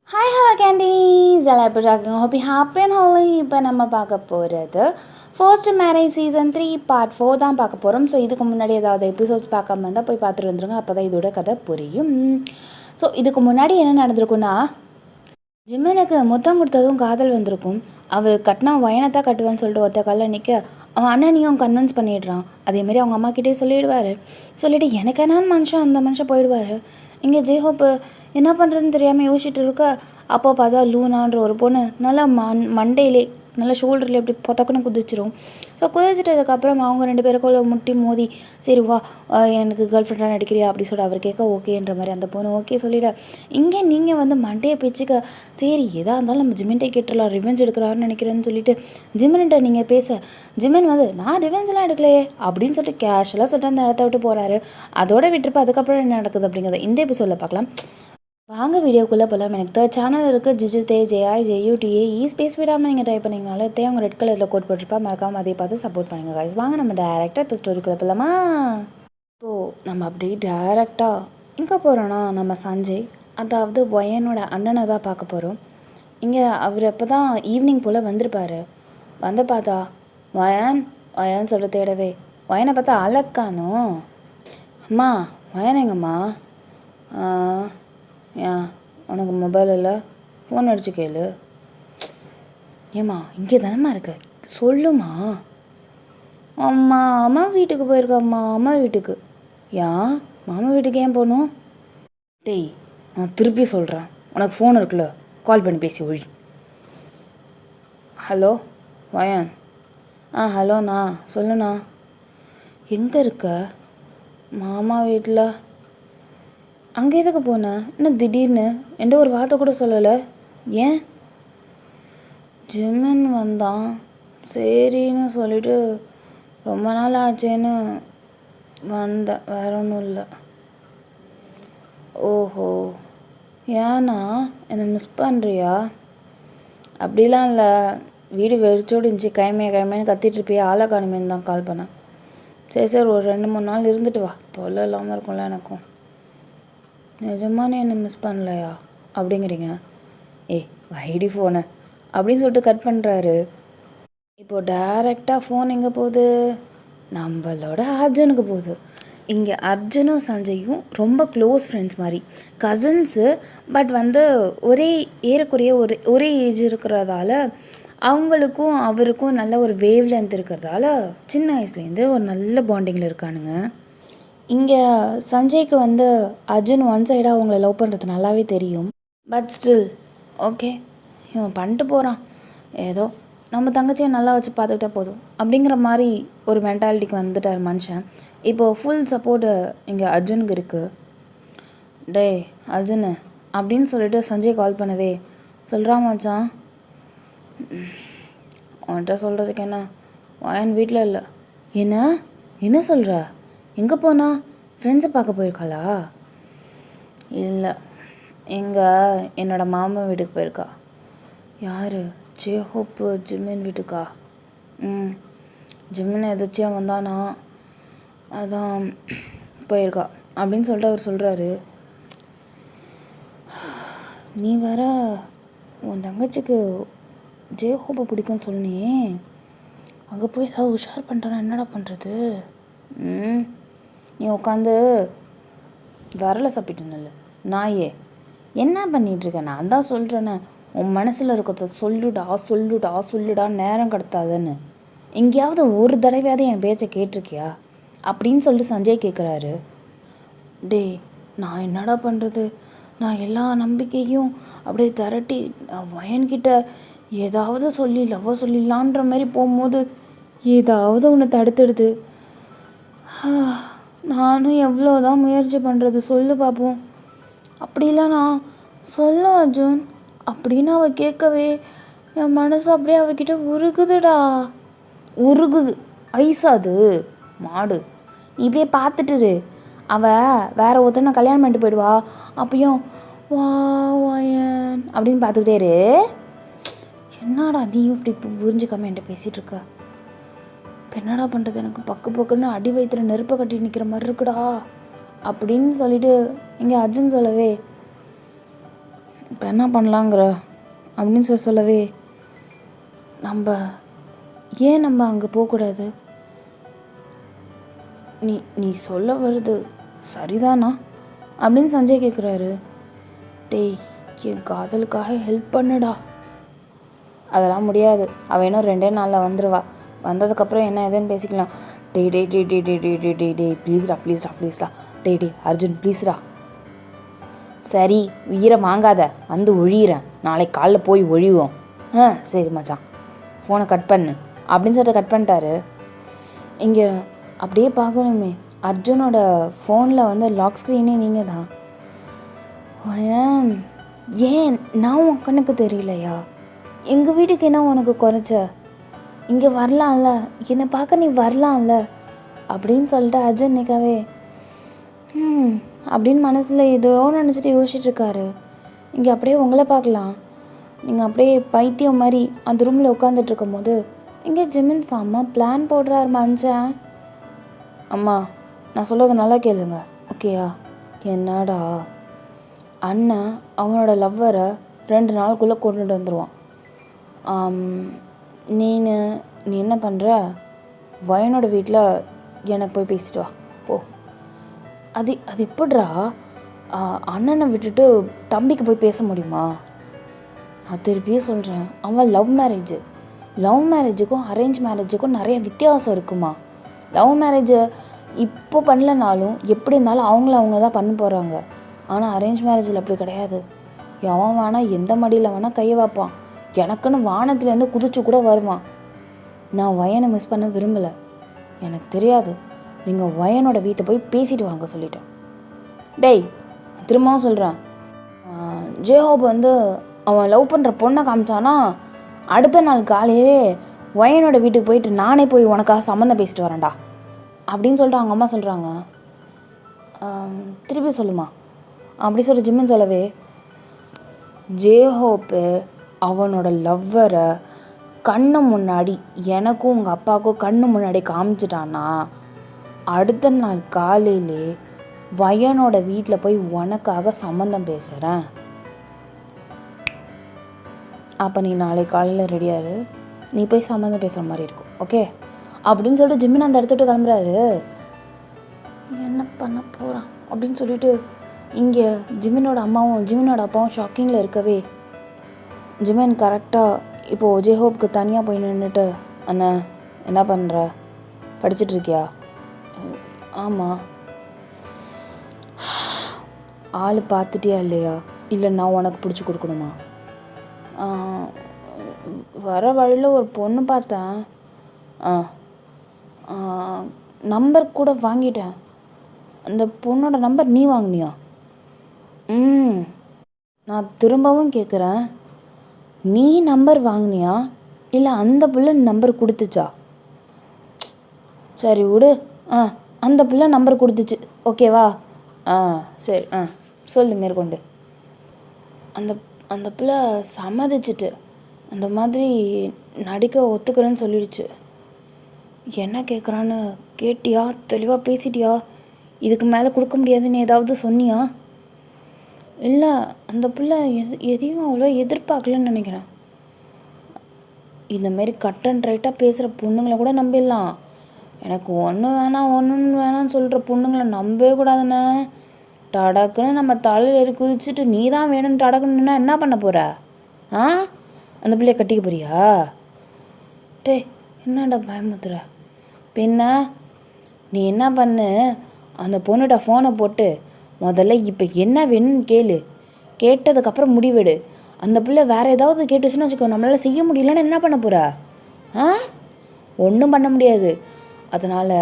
Hi hello candies எல்லாம் எப்படி இருக்காங்க? Happy and Holi. இப்போ நம்ம பார்க்க போகிறது ஃபர்ஸ்ட் மேரேஜ் சீசன் 3 பார்ட் 4 தான் பார்க்க போகிறோம். ஸோ இதுக்கு முன்னாடி ஏதாவது எபிசோட்ஸ் பார்க்காம இருந்தால் போய் பார்த்துட்டு வந்துருங்க. அப்போ தான் இதோட கதை புரியும். ஸோ இதுக்கு முன்னாடி என்ன நடந்திருக்குன்னா, ஜிம்மனுக்கு முத்தம் கொடுத்ததும் காதல் வந்திருக்கும். அவர் கட்டினா வயனத்தான் கட்டுவேன்னு சொல்லிட்டு ஒத்த காலில் நிற்க அவன் அண்ணனையும் கன்வின்ஸ் பண்ணிடுறான். அதேமாரி அவங்க அம்மாக்கிட்டே சொல்லிவிடுவார். சொல்லிவிட்டு எனக்கு என்னன்னு மனுஷன் அந்த மனுஷன் போயிடுவார். இங்கே ஜெய்ஹோப்பு என்ன பண்ணுறதுன்னு தெரியாமல் யோசிச்சுட்டு இருக்க, அப்போ பார்த்தா லூனான்ற ஒரு பொண்ணு நல்லா மண்டையிலே நல்லா ஷோல்டரில் எப்படி பொத்தக்குன்னு குதிச்சிரும். ஸோ குதிச்சிட்டதுக்கப்புறம் அவங்க 2 பேருக்குள்ள முட்டி மோதி, சரி வா எனக்கு கேர்ள் ஃப்ரெண்டாக நடிக்கிறியா அப்படி சொல்லிட்டு அவர் கேட்க ஓகேன்ற மாதிரி அந்த பொண்ணு ஓகே சொல்லிவிட, இங்கே நீங்கள் வந்து மண்டையை பிச்சுக்க, சரி எதாக இருந்தாலும் நம்ம ஜிமின்ட்டே கேட்டுடலாம், ரிவெஞ்ச் எடுக்கிறாருன்னு நினைக்கிறேன்னு சொல்லிட்டு ஜிமின்கிட்ட நீங்கள் பேச, ஜிமின் வந்து நான் ரிவெஞ்செலாம் எடுக்கலையே அப்படின்னு சொல்லிட்டு கேஷுவலாக சொல்லிட்டு அந்த இடத்த விட்டு போகிறாரு. அதோட விட்டுருப்ப அதுக்கப்புறம் என்ன நடக்குது அப்படிங்கிறத இந்த எபிசோடில் பார்க்கலாம். வாங்க வீடியோக்குள்ளே போகலாம். எனக்கு தேர்ட் சேனல் இருக்குது, ஜிஜு தே JIJUTAE ஸ்பேஸ் விடாமல் நீங்கள் டைப் பண்ணிங்கனாலே அவங்க ரெட் கலரில் கோட் போட்டிருப்பா, மறக்காமல் அதே பார்த்து சப்போர்ட் பண்ணுங்க guys. வாங்க நம்ம டேரெக்டாக இப்போ ஸ்டோரிக்குள்ளே போகலாமா? இப்போது நம்ம அப்படியே டேரெக்டாக எங்கே போகிறோன்னா, நம்ம சஞ்சய் அதாவது வயனோட அண்ணனை தான் பார்க்க போகிறோம். இங்கே அவர் அப்போ தான் ஈவினிங் போல் வந்திருப்பார். வந்து பார்த்தா வயன் சொல்ல தேடவே வயனை பார்த்தா அழக்கானோ. அம்மா வயன் எங்கம்மா? ஏன் உனக்கு மொபைல் இல்லை? ஃபோன் அடிச்சு கேளு. ஏம்மா இங்கே தானம்மா இருக்க, சொல்லுமா. அம்மா வீட்டுக்கு போயிருக்கம்மா, அம்மா வீட்டுக்கு. ஏன் மாமா வீட்டுக்கு ஏன் போகணும்? டேய் நான் திருப்பி சொல்கிறேன், உனக்கு ஃபோன் இருக்குல்ல, கால் பண்ணி பேசி ஒழி. ஹலோ வயன். ஹலோண்ணா சொல்லுண்ணா. எங்கே இருக்க? மாமா வீட்டில். அங்கே எதுக்கு போனேன்? என்ன திடீர்னு எந்த ஒரு வார்த்தை கூட சொல்லலை? ஏன்? ஜிம்மன் வந்தான், சரின்னு சொல்லிட்டு ரொம்ப நாள் ஆச்சேன்னு வந்தேன், வேற ஒன்றும் இல்லை. ஓஹோ ஏன்னா என்னை மிஸ் பண்ணுறியா? அப்படிலாம் இல்லை, வீடு வெறிச்சோடு இருந்துச்சு, கிழமைன்னு கத்திட்டு இருப்பியா, ஆளை காணுமேன்னு தான் கால் பண்ணேன். சரி ஒரு 2-3 நாள் இருந்துட்டு வா, தொல்லை இல்லாமல் இருக்கும்ல எனக்கும். நிஜமானே என்ன மிஸ் பண்ணலையா அப்படிங்கிறீங்க? வைடி ஃபோனை அப்படின்னு சொல்லிட்டு கட் பண்ணுறாரு. இப்போது டைரெக்டாக ஃபோன் எங்கே போகுது? நம்மளோட அர்ஜுனுக்கு போகுது. இங்கே அர்ஜுனும் சஞ்சயும் ரொம்ப க்ளோஸ் ஃப்ரெண்ட்ஸ் மாதிரி, கசின்ஸு. பட் வந்து ஏறக்குறைய ஒரே ஏஜ் இருக்கிறதால அவங்களுக்கும் அவருக்கும் நல்ல ஒரு வேவ் லென்த் இருக்கிறதால சின்ன வயசுலேருந்து ஒரு நல்ல பாண்டிங்கில் இருக்கானுங்க. இங்கே சஞ்சய்க்கு வந்து அர்ஜுன் ஒன் சைடாக அவங்கள லவ் பண்ணுறது நல்லாவே தெரியும். பட் ஸ்டில் ஓகே இவன் பண்ணிட்டு போகிறான், ஏதோ நம்ம தங்கச்சியை நல்லா வச்சு பார்த்துக்கிட்டா போதும் அப்படிங்கிற மாதிரி ஒரு மென்டாலிட்டிக்கு வந்துட்டார் மனுஷன். இப்போது ஃபுல் சப்போர்ட்டு இங்கே அர்ஜுனுக்கு இருக்குது. டேய் அர்ஜுனு அப்படின்னு சொல்லிட்டு சஞ்சய் கால் பண்ணவே, சொல்கிறான் மச்சான். அவன்கிட்ட சொல்கிறதுக்கு என்ன, வயன் வீட்டில் இல்லை. என்ன சொல்கிற? எங்கே போனா? ஃப்ரெண்ட்ஸை பார்க்க போயிருக்காளா? இல்லை, என்னோடய மாமா வீட்டுக்கு போயிருக்கா. யார்? ஜெய்ஹோப்பு ஜிம்மின் வீட்டுக்கா? ஜிம்மின் எதாச்சியாக வந்தானா, அதான் போயிருக்கா அப்படின்னு சொல்லிட்டு அவர் சொல்கிறாரு. நீ வேற உன் தங்கச்சிக்கு ஜெய்ஹோப்பை பிடிக்கும்னு சொன்னியே, அங்கே போய் ஏதாவது உஷார் பண்ணுறானா என்னடா பண்ணுறது? நீ உட்காந்து வரலை சாப்பிட்டுனல்ல நாயே, என்ன பண்ணிகிட்ருக்க? நான் தான் சொல்கிறேன்னு உன் மனசில் இருக்கிறத சொல்லுடா நேரம் கடத்தாதுன்னு. எங்கேயாவது ஒரு தடவையாவது என் பேச்சை கேட்டிருக்கியா அப்படின்னு சொல்லிட்டு சஞ்சய் கேட்குறாரு. டேய் நான் என்னடா பண்ணுறது? நான் எல்லா நம்பிக்கையும் அப்படியே திரட்டி வயன்கிட்ட ஏதாவது சொல்லிடலான்ற மாதிரி போகும்போது ஏதாவது ஒன்று தடுத்துடுது. நானும் எவ்வளோதான் முயற்சி பண்ணுறது, சொல்லு பார்ப்போம். அப்படிலாண்ணா சொல்ல அர்ஜுன் அப்படின்னு அவள் கேட்கவே என் மனசு அப்படியே அவகிட்ட உருகுது. ஐசாது மாடு. நீ இப்படியே பார்த்துட்டுரு, அவள் வேற ஒருத்தனை கல்யாணம் பண்ணிட்டு போயிடுவா. அப்பயும் வாயன் அப்படின்னு பார்த்துக்கிட்டே இரு. என்னடா நீயும் இப்படி புரிஞ்சுக்காம என்கிட்ட பேசிகிட்டு இருக்க? இப்போ என்னடா பண்ணுறது? எனக்கு பக்குன்னு அடி வயிற்றுல நெருப்பை கட்டி நிற்கிற மாதிரி இருக்குடா அப்படின்னு சொல்லிட்டு இங்கே அர்ஜுன் சொல்லவே, இப்போ என்ன பண்ணலாங்கிற அப்படின்னு சொல்லவே, நம்ம அங்கே போகக்கூடாது? நீ சொல்ல வருது சரிதானா அப்படின்னு சஞ்சய் கேட்குறாரு. டேய், என் காதலுக்காக ஹெல்ப் பண்ணுடா. அதெல்லாம் முடியாது, அவள் இன்னும் 2 நாளில் வந்துடுவா. வந்ததுக்கப்புறம் என்ன எதுன்னு பேசிக்கலாம். டேய் டேய் டே டே டே டே டே டே டே ப்ளீஸ்டா டே அர்ஜுன் ப்ளீஸ்டா. சரி, உயிரை வாங்காத, வந்து ஒழியிறேன், நாளைக்கு காலைல போய் ஒழிவோம். சரி மச்சான், ஃபோனை கட் பண்ணு அப்படின்னு சொல்லிட்டு கட் பண்ணிட்டாரு. இங்கே அப்படியே பார்க்கணுமே, அர்ஜுனோட ஃபோனில் வந்து லாக் ஸ்க்ரீனே நீங்கள் தான். ஏன் நான் உன் கண்ணுக்கு தெரியலையா? எங்கள் வீட்டுக்கு என்ன உனக்கு குறைச்ச? இங்கே வரலாம்ல, என்னை பார்க்க நீ வரலாம்ல அப்படின்னு சொல்லிட்டு அர்ஜுன் நிற்கவே அப்படின்னு மனசில் ஏதோ நினச்சிட்டு யோசிச்சுட்ருக்காரு. இங்கே அப்படியே உங்களை பார்க்கலாம். நீங்கள் அப்படியே பைத்தியம் மாதிரி அந்த ரூமில் உட்காந்துட்டு இருக்கும் போது இங்கே ஜிமின் செம்ம பிளான் போடுறாரு மனுஷன். அம்மா, நான் சொல்கிறத நல்லா கேளுங்க, ஓகேயா? என்னடா, அண்ணன் அவனோட லவ்வரை 2 நாளுக்குள்ளே கொண்டுட்டு வந்துடுவான். நீ என்ன பண்ணுற? வயனோட வீட்டில் எனக்கு போய் பேசிட்டு வா போ. அது எப்படிரா அண்ணனை விட்டுட்டு தம்பிக்கு போய் பேச முடியுமா? அது திருப்பியே சொல்கிறேன், அவன் லவ் மேரேஜுக்கும் அரேஞ்ச் மேரேஜுக்கும் நிறைய வித்தியாசம் இருக்குமா. லவ் மேரேஜை இப்போ பண்ணலனாலும் எப்படி இருந்தாலும் அவங்க தான் பண்ண போகிறாங்க. ஆனால் அரேஞ்ச் மேரேஜில் அப்படி கிடையாது. எவன் வேணால் எந்த மடியில் வேணால் கையை வைப்பான். எனக்குன்னு வானத்துலேருந்து குதிச்சு கூட வருவான். நான் வயனை மிஸ் பண்ண விரும்பலை. எனக்கு தெரியாது, நீங்கள் வயனோட வீட்டை போய் பேசிட்டு வாங்க சொல்லிட்டேன். டேய், திரும்பவும் சொல்கிறேன், ஜேஹோப் வந்து அவன் லவ் பண்ணுற பொண்ணை காமிச்சானா அடுத்த நாள் காலையிலே வயனோட வீட்டுக்கு போயிட்டு நானே போய் உனக்காக சம்மந்தம் பேசிட்டு வரேன்டா அப்படின்னு சொல்லிட்டு அவங்க அம்மா சொல்கிறாங்க. திருப்பி சொல்லுமா அப்படி சொல்லிட்டு ஜிம்மின்னு சொல்லவே, ஜேஹோப்பு அவனோட லவ்வரை கண்ணு முன்னாடி எனக்கும் உங்கள் அப்பாவுக்கும் கண்ணு முன்னாடி காமிச்சிட்டான்னா அடுத்த நாள் காலையிலே வயனோட வீட்டில் போய் உனக்காக சம்மந்தம் பேசுகிறேன். அப்போ நீ நாளைக்கு காலையில் ரெடியாரு, நீ போய் சம்மந்தம் பேசுகிற மாதிரி இருக்கும், ஓகே அப்படின்னு சொல்லிட்டு ஜிம்மின் அந்த இடத்துட்டு கிளம்புறாரு. என்ன பண்ண போகிறான் அப்படின்னு சொல்லிட்டு இங்கே ஜிம்மினோட அம்மாவும் ஜிம்மினோட அப்பாவும் ஷாக்கிங்கில் இருக்கவே, ஜிமின் கரெக்டாக இப்போது ஜேஹோப்புக்கு தனியாக போய் நின்றுட்டு, அண்ணா என்ன பண்ணுற, படிச்சிட்ருக்கியா? ஆமாம். ஆள் பார்த்துட்டியா இல்லையா? இல்லை நான் உனக்கு பிடிச்சி கொடுக்கணுமா? வர வழியில் ஒரு பொண்ணு பார்த்தேன், நம்பர் கூட வாங்கிட்டேன். அந்த பொண்ணோட நம்பர் நீ வாங்கினியா? நான் திரும்பவும் கேட்குறேன், நீ நம்பர் வாங்கினியா இல்லை அந்த பிள்ளை நம்பர் கொடுத்துச்சா? சரி விடு, அந்த பிள்ளை நம்பர் கொடுத்துச்சு, ஓகேவா? சரி, சொல்லு மேற்கொண்டு. அந்த பிள்ளை சம்மதிச்சிட்டு அந்த மாதிரி நடிக்க ஒத்துக்கிறேன்னு சொல்லிடுச்சு. என்ன கேட்குறான்னு கேட்டியா? தெளிவாக பேசிட்டியா? இதுக்கு மேலே கொடுக்க முடியாதுன்னு ஏதாவது சொன்னியா? இல்லை, அந்த பிள்ளை எதையும் அவ்வளோ எதிர்பார்க்கலன்னு நினைக்கிறேன். இந்தமாரி கட் அண்ட் ரைட்டாக பேசுகிற பொண்ணுங்களை கூட நம்பிடலாம். எனக்கு ஒன்று வேணாம்னு சொல்கிற பொண்ணுங்களை நம்பவே கூடாதுண்ணே. டடக்குன்னு நம்ம தலையில் ஏறி குதிச்சுட்டு நீ தான் வேணும்னு டடக்குன்னா என்ன பண்ண போகிற? அந்த பிள்ளைய கட்டிக்க போறியா? டேய், என்னடா பயமுத்துற? பின்ன நீ என்ன பண்ணு, அந்த பொண்ணுகிட்ட ஃபோனை போட்டு முதல்ல இப்போ என்ன வேணும்னு கேளு. கேட்டதுக்கப்புறம் முடிவெடு. அந்த பிள்ளை வேறு ஏதாவது கேட்டுச்சுன்னு வச்சுக்கோ, நம்மளால் செய்ய முடியலன்னு என்ன பண்ண போகிற? ஒன்றும் பண்ண முடியாது. அதனால்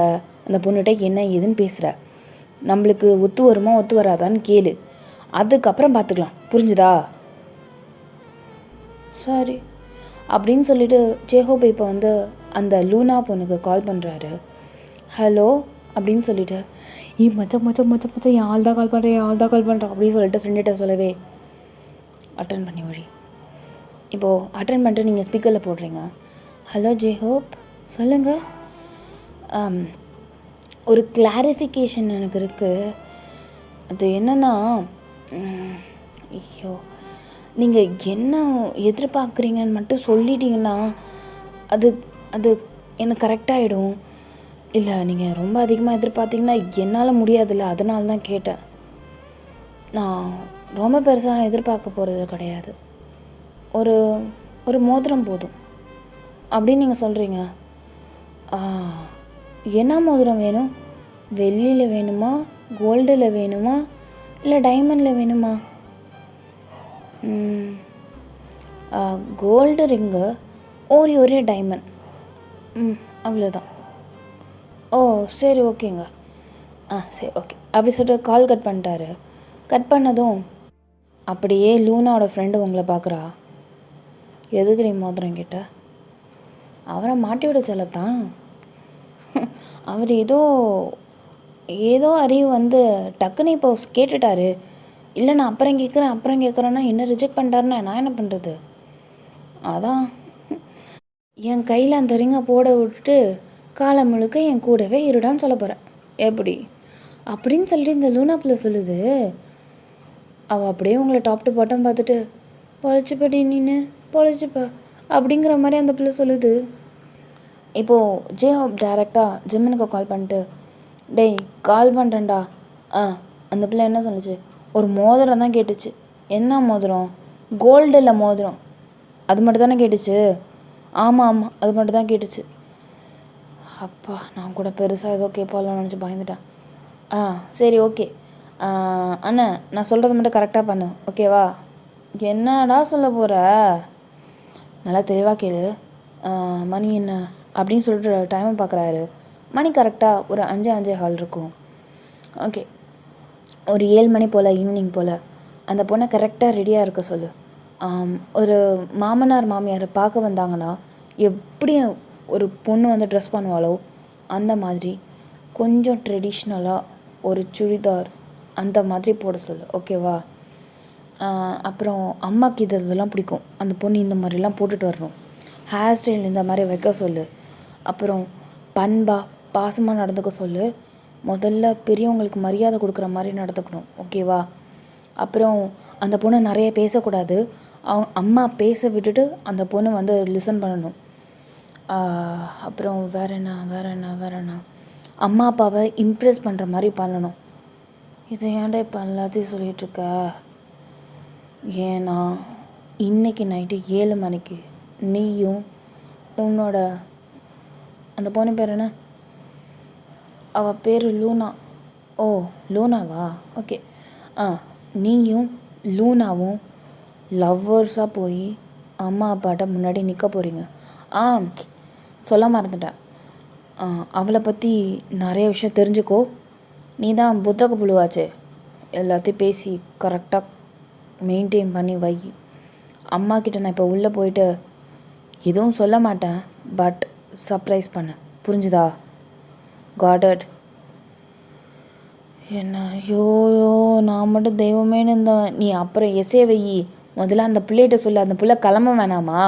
அந்த பொண்ணுகிட்ட என்ன ஏதுன்னு பேசுகிற, நம்மளுக்கு ஒத்து வருமா ஒத்து வராதான்னு கேளு. அதுக்கப்புறம் பார்த்துக்கலாம், புரிஞ்சுதா? சரி அப்படின்னு சொல்லிட்டு ஜேஹோப் இப்போ வந்து அந்த லூனா பொண்ணுக்கு கால் பண்ணுறாரு. ஹலோ அப்படின்னு சொல்லிட்டு, மச்சம் என் ஆள் தான் கால் பண்ணுறேன் அப்படின்னு சொல்லிட்டு ஃப்ரெண்டுகிட்ட சொல்லவே அட்டன் பண்ணி வழி. இப்போது அட்டன் பண்ணிட்டு நீங்கள் ஸ்பீக்கரில் போடுறீங்க. ஹலோ ஜேஹோப், சொல்லுங்கள். ஒரு கிளாரிஃபிகேஷன் எனக்கு இருக்குது. அது என்னன்னா, ஐயோ, நீங்கள் என்ன எதிர்பார்க்குறீங்கன்னு மட்டும் சொல்லிட்டீங்கன்னா அது அது எனக்கு கரெக்டாகிடும். இல்லை, நீங்கள் ரொம்ப அதிகமாக எதிர்பார்த்தீங்கன்னா என்னால் முடியாதுல்ல, அதனால தான் கேட்டேன். நான் ரொம்ப பெருசாக எதிர்பார்க்க போகிறது கிடையாது. ஒரு ஒரு மோதிரம் போதும் அப்படின்னு நீங்கள் சொல்கிறீங்க. என்ன மோதிரம் வேணும்? வெள்ளியில் வேணுமா, கோல்டில் வேணுமா, இல்லை டைமண்டில் வேணுமா? கோல்டு ரிங்கு, ஒரே டைமண்ட். அவ்வளோதான். ஓ, சரி, ஓகேங்க. சரி, ஓகே. அப்படி சொல்லிட்டு கால் கட் பண்ணிட்டாரு. கட் பண்ணதும் அப்படியே லூனாவோட ஃப்ரெண்டு உங்களை பார்க்குறா. எதுக்கு நீ மோதிரம் கேட்ட? அவரை மாட்டி விட சொல்லத்தான். அவர் ஏதோ அறிவு வந்து டக்குன்னு இப்போ கேட்டுட்டாரு. இல்லை, நான் அப்புறம் கேட்குறேன்னா என்ன ரிஜெக்ட் பண்ணிட்டாருன்னா நான் என்ன பண்ணுறது? அதான் என் கையில் அந்த ரிங்கை போட விட்டுட்டு காலம் முழுக்க என் கூடவே இருடான்னு சொல்ல போகிறேன். எப்படி அப்படின்னு சொல்லிட்டு இந்த லூனா பிள்ளை சொல்லுது. அவள் அப்படியே உங்களை டாப் டு பாட்டம் பார்த்துட்டு பொழைச்சிப்படி நீனு பொழைச்சிப்ப அப்படிங்கிற மாதிரி அந்த பிள்ளை சொல்லுது. இப்போது ஜேஹோப் டைரெக்டாக ஜிம்மனுக்கு கால் பண்ணிட்டு, டேய் கால் பண்ணுறேன்டா. அந்த பிள்ளை என்ன சொன்னிச்சு? ஒரு மோதிரம் தான் கேட்டுச்சு. என்ன மோதிரம்? கோல்டில் மோதிரம். அது மட்டும் தானே கேட்டுச்சு? ஆமாம், அது மட்டும் தான் கேட்டுச்சு. அப்பா, நான் கூட பெருசாக ஏதோ கேட்பாலும் நினச்சி பயந்துட்டேன். சரி, ஓகே. அண்ணா, நான் சொல்கிறத மட்டும் கரெக்டாக பண்ணு, ஓகேவா? என்னடா சொல்ல போகிற? நல்லா தெளிவாக கேளு. மணி என்ன அப்படின்னு சொல்லிட்டு டைமை பார்க்குறாரு. மணி கரெக்டாக ஒரு 5:05 இருக்கும். ஓகே, ஒரு 7 மணி போல், ஈவினிங் போல் அந்த பொண்ணை கரெக்டாக ரெடியாக இருக்க சொல்லு. ஒரு மாமனார் மாமியாரை பார்க்க வந்தாங்கன்னா எப்படி ஒரு பொண்ணு வந்து ட்ரெஸ் பண்ணுவாளோ அந்த மாதிரி கொஞ்சம் ட்ரெடிஷ்னலாக ஒரு சுடிதார் அந்த மாதிரி போட சொல்லு, ஓகேவா? அப்புறம் அம்மாவுக்கு இதெல்லாம் பிடிக்கும், அந்த பொண்ணு இந்த மாதிரிலாம் போட்டுட்டு வரணும். ஹேர் ஸ்டைல் இந்த மாதிரி வைக்க சொல்லு. அப்புறம் பாசமாக நடந்துக்க சொல்லு. முதல்ல பெரியவங்களுக்கு மரியாதை கொடுக்குற மாதிரி நடந்துக்கணும், ஓகேவா? அப்புறம் அந்த பொண்ணு நிறைய பேசக்கூடாது. அவங்க அம்மா பேச விட்டுட்டு அந்த பொண்ணு வந்து லிசன் பண்ணணும். அப்புறம் வேற என்ன அம்மா அப்பாவை இம்ப்ரெஸ் பண்ணுற மாதிரி பண்ணணும். இதை ஏன்டா இப்போ எல்லாத்தையும் சொல்லிகிட்ருக்க? ஏன்னா இன்றைக்கி நைட்டு 7 மணிக்கு நீயும் உன்னோட அந்த பொண்ணு பேர் என்ன? அவள் பேர் லூனா. ஓ, லூனாவா? ஓகே. நீயும் லூனாவும் லவ்வர்ஸாக போய் அம்மா அப்பாட்ட முன்னாடி நிற்க போகிறீங்க. சொல்ல மறந்துட்டேன். அவளை பற்றி நிறைய விஷயம் தெரிஞ்சுக்கோ. நீ தான் புத்தக புழுவாச்சே, எல்லாத்தையும் பேசி கரெக்டாக மெயின்டைன் பண்ணி வை. அம்மா கிட்ட நான் இப்போ உள்ளே போயிட்டு எதுவும் சொல்ல மாட்டேன், பட் சர்ப்ரைஸ் பண்ணு, புரிஞ்சுதா? Got it? என்ன ஐயோயோ, நான் மட்டும் தெய்வமேனு இருந்தவன். நீ அப்புறம் எசே வை, முதல்ல அந்த பிள்ளைகிட்ட சொல்லு, அந்த பிள்ளை கிளம்ப வேணாமா?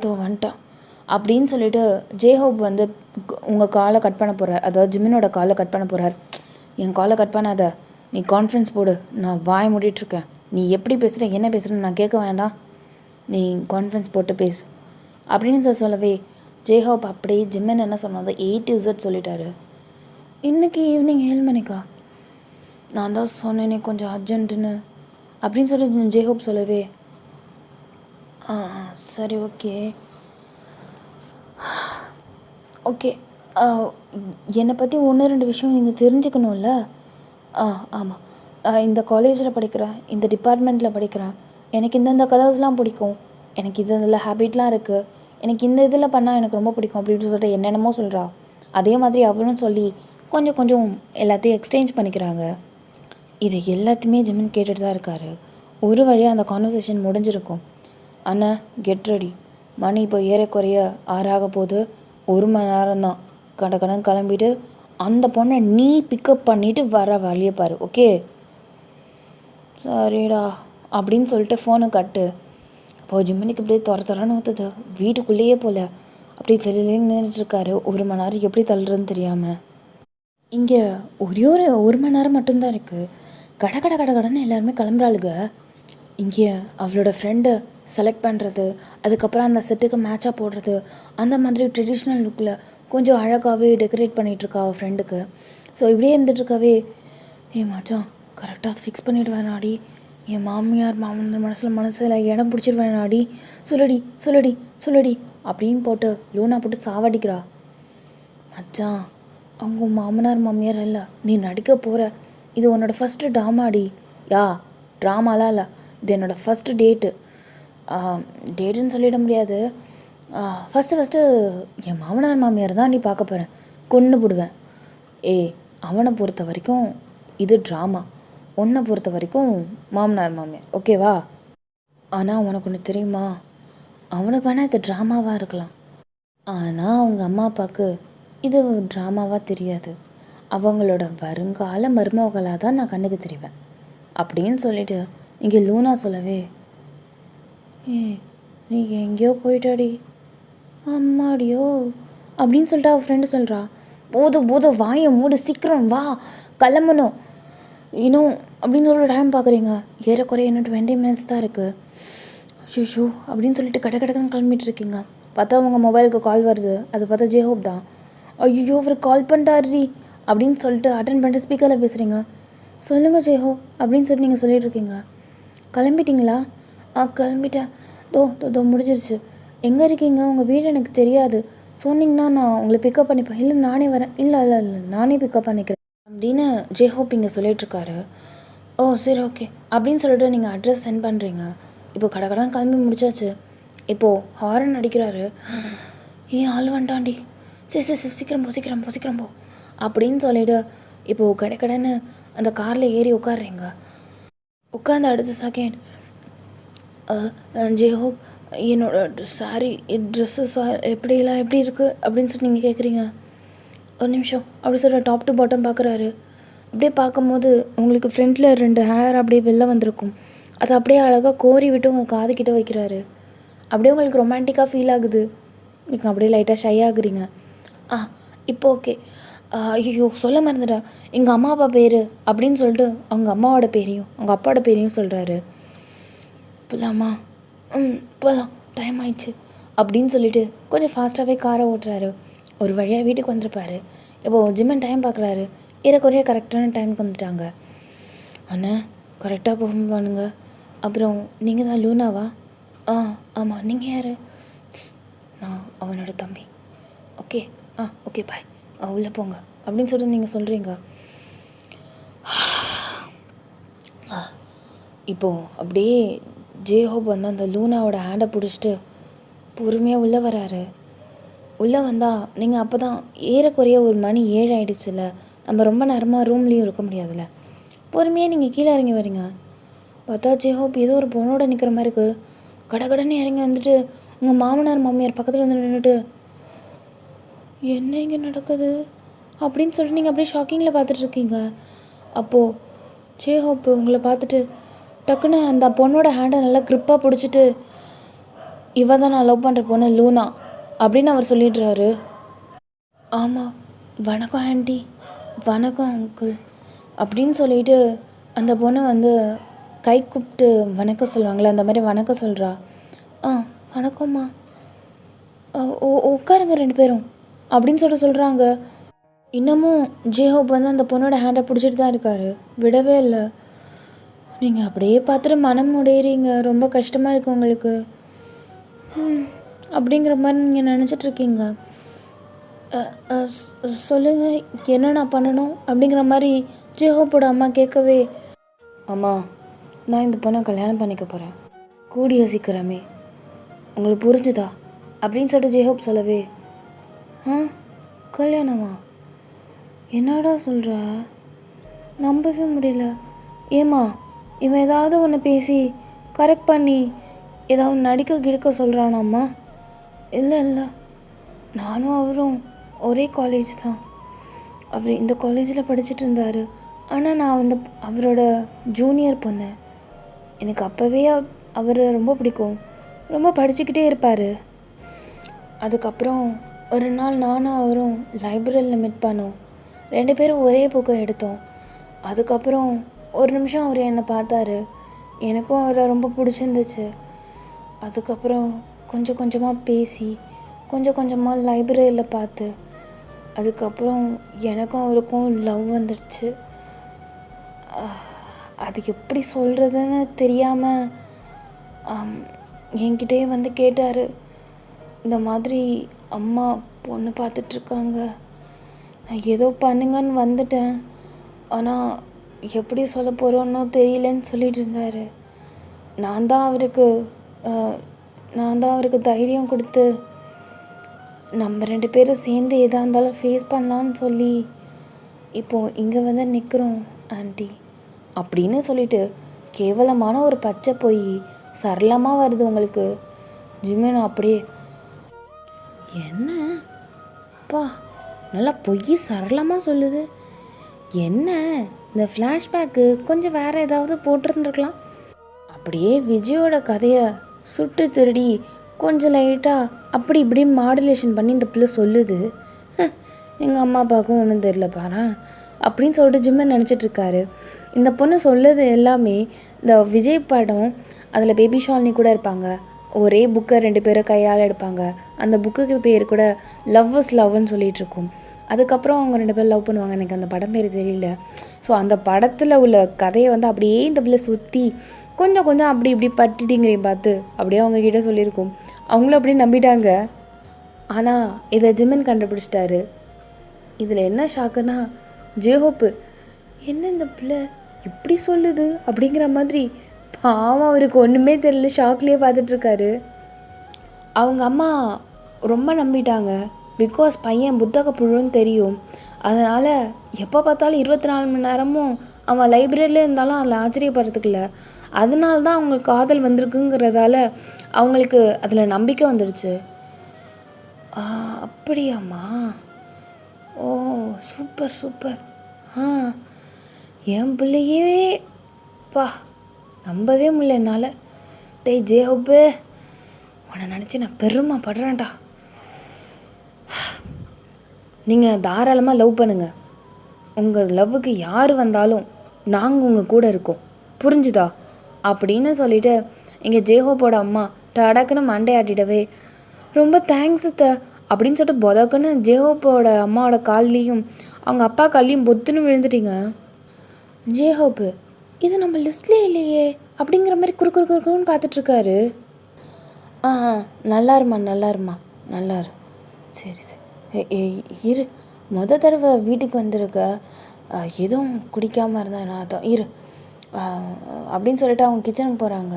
தோ வந்துட்டான் அப்படின்னு சொல்லிட்டு ஜேஹோப் வந்து உங்கள் காலை கட் பண்ண போகிறார். அதாவது ஜிம்மினோட காலை கட் பண்ண போகிறார். என் காலை கட் பண்ணாத, நீ கான்ஃபரன்ஸ் போடு, நான் வாய் மூடிட்டுருக்கேன். நீ எப்படி பேசுகிற, என்ன பேசுகிறேன்னு நான் கேட்க வேண்டாம், நீ கான்ஃபரன்ஸ் போட்டு பேசு அப்படின்னு சொல்லவே ஜேஹோப் அப்படியே ஜிம்மன் என்ன சொன்னாங்க 8 to Z சொல்லிட்டாரு. இன்றைக்கி ஈவினிங் 7 மணிக்கா? நான் தான் சொன்னேனே கொஞ்சம் அர்ஜென்ட்டுன்னு அப்படின்னு சொல்லி ஜேஹோப் சொல்லவே, சரி, ஓகே. என்னை பற்றி 1-2 விஷயம் நீங்கள் தெரிஞ்சுக்கணும்ல? ஆமாம், இந்த காலேஜில் படிக்கிறேன், இந்த டிபார்ட்மெண்ட்டில் படிக்கிறேன், எனக்கு இந்தந்த கலர்ஸ்லாம் பிடிக்கும், எனக்கு இதில் ஹேபிட்லாம் இருக்குது, எனக்கு இந்த இதில் பண்ணால் எனக்கு ரொம்ப பிடிக்கும் அப்படின்னு சொல்லிட்டு என்னென்னமோ சொல்கிறா. அதே மாதிரி அவளும் சொல்லி கொஞ்சம் எல்லாத்தையும் எக்ஸ்சேஞ்ச் பண்ணிக்கிறாங்க. இது எல்லாத்தையுமே ஜிமின் கேட்டுட்டு தான் இருக்கார். ஒரு வழியாக அந்த கான்வர்சேஷன் முடிஞ்சிருக்கும். அண்ணா கெட் ரெடி, மணி இப்போ ஏறக்குறைய 6 போகுது, 1 மணி நேரம் தான். கடகடன் கிளம்பிட்டு அந்த பொண்ணை நீ பிக்கப் பண்ணிவிட்டு வர வழியை பாரு, ஓகே? சரிடா அப்படின்னு சொல்லிட்டு ஃபோனை கட்டு. அப்போ ஜிம்மனுக்கு இப்படியே துரன்னு ஊற்றுது. வீட்டுக்குள்ளேயே போல அப்படியே வெளியிலே நின்றுட்டுருக்காரு. 1 மணி நேரம் எப்படி தள்ளுறதுன்னு தெரியாமல். இங்கே ஒரே ஒரு மணி நேரம் மட்டும்தான் இருக்குது. கடன்னு எல்லாருமே கிளம்புறாளுங்க. இங்கே அவளோட ஃப்ரெண்டு செலக்ட் பண்ணுறது, அதுக்கப்புறம் அந்த செட்டுக்கு மேட்சாக போடுறது, அந்த மாதிரி ட்ரெடிஷ்னல் லுக்கில் கொஞ்சம் அழகாகவே டெக்கரேட் பண்ணிகிட்ருக்கா அவள் ஃப்ரெண்டுக்கு. ஸோ இப்படியே இருந்துகிட்ருக்காவே, மச்சான் கரெக்டாக ஃபிக்ஸ் பண்ணிவிடுவேனாடி, என் மாமியார் மனசில் இடம் பிடிச்சிருவேனாடி, சொல்லுடி அப்படின்னு போட்டு லூனா போட்டு சாவடிக்கிறா. மச்சான் அவங்க மாமனார் மாமியார் இல்லை, நீ நடிக்க போகிற, இது உன்னோட ஃபஸ்ட்டு ட்ராமாடி. ட்ராமாலாம் இல்லை, இது என்னோடய ஃபஸ்ட்டு டேட்டுன்னு சொல்லிட முடியாது. ஃபஸ்ட்டு என் மாமனார் மாமியார் தான் நீ பார்க்க போகிறேன், கொன்று போடுவேன். அவனை பொறுத்த வரைக்கும் இது ட்ராமா, உன்னை பொறுத்த வரைக்கும் மாமனார் மாமியார், ஓகேவா? ஆனால் உனக்கு ஒன்று தெரியுமா, அவனுக்கு வேணால் இது ட்ராமாவாக இருக்கலாம், ஆனால் அவங்க அம்மா அப்பாவுக்கு இது ட்ராமாவாக தெரியாது. அவங்களோட வருங்கால மருமகளாக தான் நான் கண்ணுக்கு தெரிவேன் அப்படின்னு சொல்லிட்டு இங்கே லூனா சொல்லவே, நீ எங்கேயோ போயிட்டாடி அம்மாடியோ அப்படின்னு சொல்லிட்டு அவள் ஃப்ரெண்டு சொல்கிறா. போதும் வாயை மூடு, சீக்கிரம் வா, கிளம்பணும் இன்னும் அப்படின்னு சொல்லிட்டு டைம் பார்க்குறீங்க. ஏறக்குறைய இன்னும் 20 minutes தான் இருக்குது. ஷூ அப்படின்னு சொல்லிட்டு கடன்னு கிளம்பிட்டு இருக்கீங்க. பார்த்தா உங்கள் மொபைலுக்கு கால் வருது. அது பார்த்தா ஜேஹோப் தான். ஐயோ அவர் கால் பண்ணிட்டாரி அப்படின்னு சொல்லிட்டு அட்டன் பண்ணிட்டு ஸ்பீக்கரில் பேசுகிறீங்க. சொல்லுங்கள் ஜேஹோ அப்படின்னு சொல்லிட்டு நீங்கள் சொல்லிகிட்ருக்கீங்க. கிளம்பிட்டீங்களா? கிளம்பிட்டேன், தோ முடிஞ்சிருச்சு. எங்கே இருக்கீங்க? உங்கள் வீடு எனக்கு தெரியாது, சொன்னீங்கன்னா நான் உங்களை பிக்கப் பண்ணிப்பேன். இல்லை நானே வரேன். இல்லை நானே பிக்கப் பண்ணிக்கிறேன் அப்படின்னு ஜேஹோப் இங்கே சொல்லிகிட்ருக்காரு. சரி ஓகே அப்படின்னு சொல்லிட்டு நீங்கள் அட்ரஸ் சென்ட் பண்ணுறீங்க. இப்போ கடகடான்னு கிளம்பி முடிச்சாச்சு. இப்போது ஹாரன் அடிக்கிறாரு. ஆள் வந்துட்டாண்டி, சரி சீக்கிரம் போ அப்படின்னு சொல்லிவிட்டு இப்போது கடைன்னு அந்த காரில் ஏறி உட்காடுறீங்க. உட்காந்து அடுத்த செகண்ட், ஜேஹோப் என்னோட சாரி ட்ரெஸ்ஸு எப்படி இருக்குது அப்படின்னு சொல்லி நீங்கள் கேட்குறீங்க. ஒரு நிமிஷம் அப்படி சொல்லிட்டு டாப் டு பாட்டம் பார்க்குறாரு. அப்படியே பார்க்கும்போது உங்களுக்கு ஃப்ரண்ட்டில் 2 ஹேர் அப்படியே வெளில வந்திருக்கும். அதை அப்படியே அழகாக கோரி விட்டு உங்கள் காதுக்கிட்ட வைக்கிறாரு. அப்படியே உங்களுக்கு ரொமான்டிக்காக ஃபீல் ஆகுது. நீங்கள் அப்படியே லைட்டாக ஷை ஆகுறீங்க. இப்போ ஓகே. ஐயோ சொல்ல மறந்துட்டேன், எங்கள் அம்மா அப்பா பேர் அப்படின்னு சொல்லிட்டு அவங்க அம்மாவோட பேரையும் அவங்க அப்பாவோட பேரையும் சொல்கிறாரு. போகலாமா? போகலாம், டைம் ஆயிடுச்சு அப்படின்னு சொல்லிட்டு கொஞ்சம் ஃபாஸ்ட்டாகவே காரை ஓட்டுறாரு. ஒரு வழியாக வீட்டுக்கு வந்துருப்பார். இப்போது ஜிம்மன் டைம் பார்க்குறாரு. ஏறக்குறைய கரெக்டான டைமுக்கு வந்துட்டாங்க. அண்ணா கரெக்டாக பெர்ஃபார்ம் பண்ணுங்க. அப்புறம் நீங்கள் தான் லூனாவா? ஆமாம். நீங்கள் யார்? நான் அவனோட தம்பி. ஓகே பாய், உள்ளே போங்க அப்படின்னு சொல்லிட்டு நீங்கள் சொல்கிறீங்க. இப்போது அப்படியே ஜேஹோப் வந்து அந்த லூனாவோட ஹேண்டை பிடிச்சிட்டு பொறுமையாக உள்ளே வராரு. உள்ளே வந்தால் நீங்கள் அப்போ தான் ஏறக்குறைய ஒரு மணி 7 ஆகிடுச்சுல்ல, நம்ம ரொம்ப நேரமாக ரூம்லேயும் இருக்க முடியாதுல்ல. பொறுமையாக நீங்கள் கீழே இறங்கி வரீங்க. பார்த்தா ஜேஹோப் ஏதோ ஒரு பொண்ணோட நிற்கிற மாதிரி இருக்குது. கடன்னு இறங்கி வந்துட்டு உங்கள் மாமனார் மாமியார் பக்கத்தில் வந்து நின்றுட்டு, என்ன இங்கே நடக்குது அப்படின்னு சொல்லிட்டு நீங்கள் அப்படியே ஷாக்கிங்கில் பார்த்துட்ருக்கீங்க. அப்போது ஜேஹோப் உங்களை பார்த்துட்டு டக்குன்னு அந்த பொண்ணோட ஹேண்டை நல்லா க்ரிப்பாக பிடிச்சிட்டு, இவ தான் நான் லவ் பண்ணுற பொண்ணு லூனா அப்படின்னு அவர் சொல்லிடுறாரு. ஆமாம், வணக்கம் ஆண்டி, வணக்கம் அங்கிள் அப்படின்னு சொல்லிட்டு அந்த பொண்ணு வந்து கை கூப்பிட்டு வணக்கம் சொல்லுவாங்களே அந்த மாதிரி வணக்கம் சொல்கிறா. வணக்கம்மா, உட்காருங்க 2 பேரும் அப்படின்னு சொல்கிறாங்க. இன்னமும் ஜேஹோப் வந்து அந்த பொண்ணோட ஹேண்டை பிடிச்சிட்டு தான் இருக்காரு, விடவே இல்லை. நீங்கள் அப்படியே பார்த்துட்டு மனம் உடையிறீங்க. ரொம்ப கஷ்டமாக இருக்குது உங்களுக்கு அப்படிங்கிற மாதிரி நீங்கள் நினச்சிட்ருக்கீங்க. சொல்லுங்கள் என்ன நான் பண்ணணும் அப்படிங்கிற மாதிரி ஜேஹோப்போட அம்மா கேட்கவே, அம்மா நான் இந்த பொண்ணை கல்யாணம் பண்ணிக்க போகிறேன், கூடிய சீக்கிரமே, உங்களுக்கு புரிஞ்சுதா அப்படின்னு சொல்லிட்டு ஜேஹோப் சொல்லவே, கல்யாணமா? என்னடா சொல்கிற? நம்பவே முடியல. ஏம்மா இவன் ஏதாவது ஒன்று பேசி கரெக்ட் பண்ணி ஏதாவது நடிக்க கிடக்க சொல்கிறானாம்மா? இல்லை நானும் அவரும் ஒரே காலேஜ் தான். அவர் இந்த காலேஜில் படிச்சுட்டு இருந்தார். ஆனால் நான் வந்து அவரோட ஜூனியர் பொண்ணு. எனக்கு அப்போவே அவரை ரொம்ப பிடிக்கும். ரொம்ப படிச்சுக்கிட்டே இருப்பார். அதுக்கப்புறம் ஒரு நாள் நானும் அவரும் லைப்ரரியில் மீட் பண்ணோம். 2 பேரும் ஒரே புக்கை எடுத்தோம். அதுக்கப்புறம் ஒரு நிமிஷம் அவர் என்னை பார்த்தாரு. எனக்கும் அவரை ரொம்ப பிடிச்சிருந்துச்சு. அதுக்கப்புறம் கொஞ்சம் கொஞ்சமாக பேசி கொஞ்சம் கொஞ்சமாக லைப்ரரியில் பார்த்து அதுக்கப்புறம் எனக்கும் அவருக்கும் லவ் வந்துடுச்சு. அது எப்படி சொல்கிறதுன்னு தெரியாமல் என்கிட்டயே வந்து கேட்டார். இந்த மாதிரி அம்மா பொண்ணு பார்த்துட்ருக்காங்க, நான் ஏதோ பண்ணுங்கன்னு வந்துட்டேன், ஆனால் எப்படி சொல்ல போகிறோன்னு தெரியலன்னு சொல்லிட்டு இருந்தார். நான் தான் அவருக்கு தைரியம் கொடுத்து நம்ம 2 பேரும் சேர்ந்து எதாக இருந்தாலும் ஃபேஸ் பண்ணலான்னு சொல்லி இப்போது இங்கே வந்து நிற்கிறோம் ஆண்டி அப்படின்னு சொல்லிட்டு கேவலமான ஒரு பச்சை பொய் சரளமாக வருது உங்களுக்கு. ஜிமின் அப்படியே என்னப்பா நல்லா பொய் சரளமாக சொல்லுது. என்ன இந்த ஃப்ளாஷ்பேக்கு கொஞ்சம் வேறு ஏதாவது போட்டிருந்துருக்கலாம். அப்படியே விஜயோட கதையை சுட்டு திருடி கொஞ்சம் லைட்டாக அப்படி இப்படின்னு மாடுலேஷன் பண்ணி இந்த பிள்ளை சொல்லுது. எங்கள் அம்மா அப்பாவுக்கும் ஒன்றும் தெரில பாரு அப்படின்னு சொல்லிட்டு ஜிம்மன் நினச்சிட்ருக்காரு. இந்த பொண்ணு சொல்லுது எல்லாமே இந்த விஜய் படம், அதில் பேபி ஷாலினி கூட இருப்பாங்க, ஒரே புக்கை 2 பேரும் கையால் எடுப்பாங்க, அந்த புக்குக்கு பேர் கூட லவ் இஸ் லவ்னு சொல்லிகிட்டு இருக்கும். அதுக்கப்புறம் அவங்க 2 பேரும் லவ் பண்ணுவாங்க, எனக்கு அந்த படம் பேர் தெரியல. ஸோ அந்த படத்தில் உள்ள கதையை வந்து அப்படியே இந்த பிள்ளை சுற்றி கொஞ்சம் கொஞ்சம் அப்படி இப்படி பட்டிட்டிங்கிறேன் பார்த்து அப்படியே அவங்கக்கிட்ட சொல்லியிருக்கோம். அவங்களும் அப்படியே நம்பிட்டாங்க. ஆனால் இதை ஜிம்மன் கண்டுபிடிச்சிட்டாரு. இதில் என்ன ஷாக்குன்னா ஜேஹோப்பு என்ன இந்த பிள்ளை இப்படி சொல்லுது அப்படிங்கிற மாதிரி பாவம் அவருக்கு ஒன்றுமே தெரியல, ஷாக்லேயே பார்த்துட்ருக்காரு. அவங்க அம்மா ரொம்ப நம்பிட்டாங்க. பிகாஸ் பையன் புத்தக புழுன்னு தெரியும். அதனால் எப்போ பார்த்தாலும் 24 மணி நேரமும் அவன் லைப்ரரியில் இருந்தாலும் அதில் ஆச்சரியப்படுறதுக்கு இல்லை. அதனால தான் அவங்களுக்கு காதல் வந்திருக்குங்கிறதால அவங்களுக்கு அதில் நம்பிக்கை வந்துடுச்சு. அப்படியாம்மா? ஓ சூப்பர் சூப்பர். என் பிள்ளையே பா நம்பவே முடியல என்னால். டேய் ஜேஹோப்பு, உன்னை நினச்சி நான் பெருமைப்படுறேன்டா. நீங்கள் தாராளமாக லவ் பண்ணுங்கள். உங்கள் லவ்வுக்கு யார் வந்தாலும் நாங்கள் உங்கள் கூட இருக்கோம், புரிஞ்சுதா அப்படின்னு சொல்லிவிட்டு எங்கள் ஜேஹோப்போட அம்மா டடக்குன்னு மண்டை ஆட்டிடவே ரொம்ப தேங்க்ஸ் அத்த அப்படின்னு சொல்லிட்டு பொதக்குன்னு ஜேஹோப்போட அம்மாவோட கால்லையும் அவங்க அப்பா கால்லையும் பொத்துன்னு விழுந்துட்டீங்க. ஜேஹோப்பு இது நம்ம லிஸ்ட்லேயே இல்லையே அப்படிங்கிற மாதிரி குறுக்குன்னு பார்த்துட்ருக்காரு. நல்லாருமா நல்லாரு. சரி இரு, தடவை வீட்டுக்கு வந்திருக்க, எதுவும் குடிக்காமல் இருந்தால் நான் தான் இரு அப்படின்னு சொல்லிட்டு அவங்க கிச்சனுக்கு போகிறாங்க.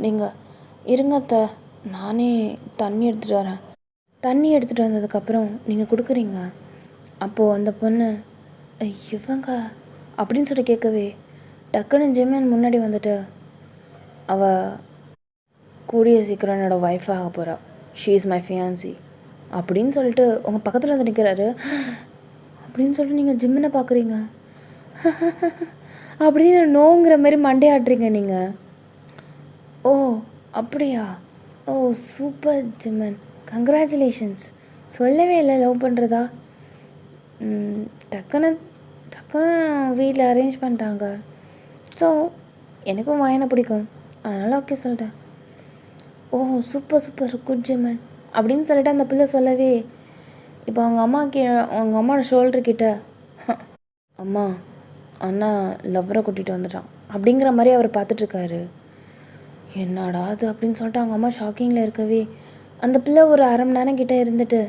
நீங்கள் இருங்க அத்தை, நானே தண்ணி எடுத்துகிட்டு வரேன். தண்ணி எடுத்துகிட்டு வந்ததுக்கப்புறம் நீங்கள் கொடுக்குறீங்க. அப்போது அந்த பொண்ணு இவங்க அப்படின்னு சொல்லிட்டு கேட்கவே டக்குன்னு ஜிம்மன் முன்னாடி வந்துட்டு அவள் கூடிய சீக்கிரம் என்னோடய ஒய்ஃப் ஆக போகிறா, ஷீ இஸ் மை ஃபியான்சி அப்படின்னு சொல்லிட்டு உங்கள் பக்கத்தில் வந்து நிற்கிறாரு. அப்படின்னு சொல்லிட்டு நீங்கள் ஜிம்மனை பார்க்குறீங்க அப்படின்னு நோங்கிற மாதிரி மண்டையாடுறீங்க நீங்கள். ஓ அப்படியா? ஓ சூப்பர் ஜிம்மன், கங்க்ராச்சுலேஷன்ஸ். சொல்லவே இல்லை லவ் பண்ணுறதா. டக்குன்னு வீட்டில் அரேஞ்ச் பண்ணிட்டாங்க. ஸோ எனக்கும் வாயனை பிடிக்கும், அதனால் ஓகே சொல்லிட்டேன். ஓ சூப்பர் குட் ஜிம்மன் அப்படின்னு சொல்லிட்டு அந்த பிள்ளை சொல்லவே இப்போ அவங்க அம்மாவோட ஷோல்டர்கிட்ட அம்மா அண்ணா லவ்வரை கூட்டிகிட்டு வந்துட்டான் அப்படிங்கிற மாதிரி அவர் பார்த்துட்ருக்காரு. என்னடா அது அப்படின்னு சொல்லிட்டு அவங்க அம்மா ஷாக்கிங்கில் இருக்கவே அந்த பிள்ளை ஒரு அரை மணி நேரம் கிட்டே இருந்துட்டு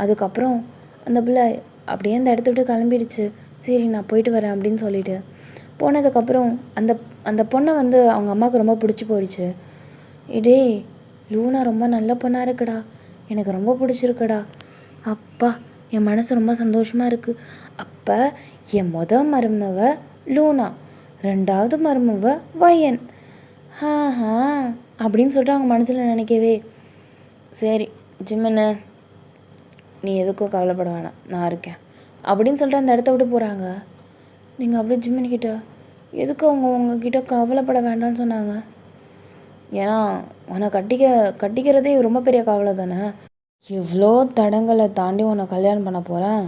அதுக்கப்புறம் அந்த பிள்ளை அப்படியே அந்த இடத்த விட்டு கிளம்பிடுச்சு. சரி நான் போயிட்டு வரேன் அப்படின்னு சொல்லிட்டு போனதுக்கப்புறம் அந்த பொண்ணை வந்து அவங்க அம்மாவுக்கு ரொம்ப பிடிச்சி போயிடுச்சு. இடே லூனா ரொம்ப நல்ல பொண்ணாக இருக்குடா, எனக்கு ரொம்ப பிடிச்சிருக்குடா, அப்பா என் மனசு ரொம்ப சந்தோஷமாக இருக்குது. அப்போ என் மருமவ லூனா, 2வது மருமவ வயன். அப்படின்னு சொல்லிட்டு அவங்க மனசில் நினைக்கவே சரி ஜிம்மனு நீ எதுக்கும் கவலைப்பட வேணாம், நான் இருக்கேன் அப்படின்னு சொல்லிட்டு அந்த இடத்த விட்டு போகிறாங்க. நீங்கள் அப்படியே ஜிம்மன்கிட்ட எதுக்கு உங்ககிட்ட கவலைப்பட வேண்டாம்னு சொன்னாங்க? ஏன்னா உன்னை கட்டிக்கிறதே ரொம்ப பெரிய கவலை தானே. எவ்வளோ தடங்களை தாண்டி உன்னை கல்யாணம் பண்ண போகிறேன்,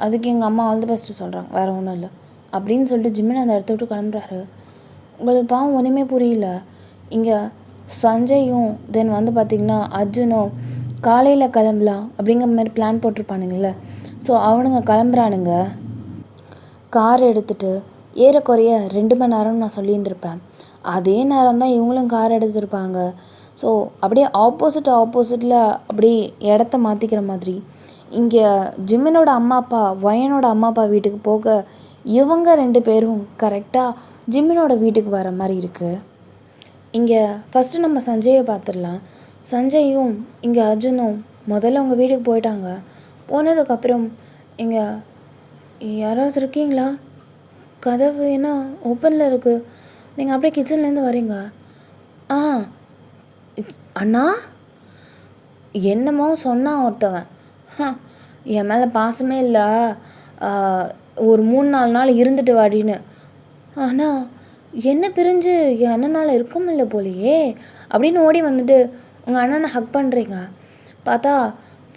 அதுக்கு எங்கள் அம்மா ஆல் தி பெஸ்ட்டு சொல்கிறாங்க, வேறு ஒன்றும் இல்லை அப்படின்னு சொல்லிட்டு ஜிமின் அந்த இடத்த விட்டு கிளம்புறாரு. உங்களுக்கு பாவம் ஒன்றுமே புரியல. இங்கே சஞ்சயும் தென் வந்து பார்த்திங்கன்னா அர்ஜுனும் காலையில் கிளம்பலாம் அப்படிங்கிற மாதிரி பிளான் போட்டிருப்பானுங்கள. ஸோ அவனுங்க கிளம்புறானுங்க கார் எடுத்துகிட்டு. ஏறக்குறைய 2 மணி நேரம்னு நான் சொல்லியிருந்திருப்பேன். அதே நேரம் தான் இவங்களும் கார் எடுத்துருப்பாங்க. ஸோ அப்படியே ஆப்போசிட்டில் அப்படியே இடத்த மாற்றிக்கிற மாதிரி இங்கே ஜிமினோட அம்மா அப்பா வயனோட அம்மா அப்பா வீட்டுக்கு போக இவங்க 2 பேரும் கரெக்டாக ஜிமினோட வீட்டுக்கு வர மாதிரி இருக்குது. இங்கே ஃபஸ்ட்டு நம்ம சஞ்சயை பார்த்துடலாம். சஞ்சயும் இங்கே அர்ஜுனும் முதல்ல அவங்க வீட்டுக்கு போயிட்டாங்க. போனதுக்கப்புறம் இங்கே யாராவது இருக்கீங்களா? கதவு என்ன ஓப்பனில் இருக்குது, நீங்கள் அப்படியே கிச்சன்லேருந்து வரீங்க. ஆ அண்ணா என்னமோ சொன்னான் ஒருத்தவன். என் மேலே பாசமே இல்லை, ஒரு 3-4 நாள் இருந்துட்டு வாடின்னு. ஆனால் என்ன பிரிஞ்சு என் அண்ணனால் இருக்க முடியல போலையே அப்படின்னு ஓடி வந்துட்டு உங்கள் அண்ணனை ஹக் பண்ணுறீங்க. பார்த்தா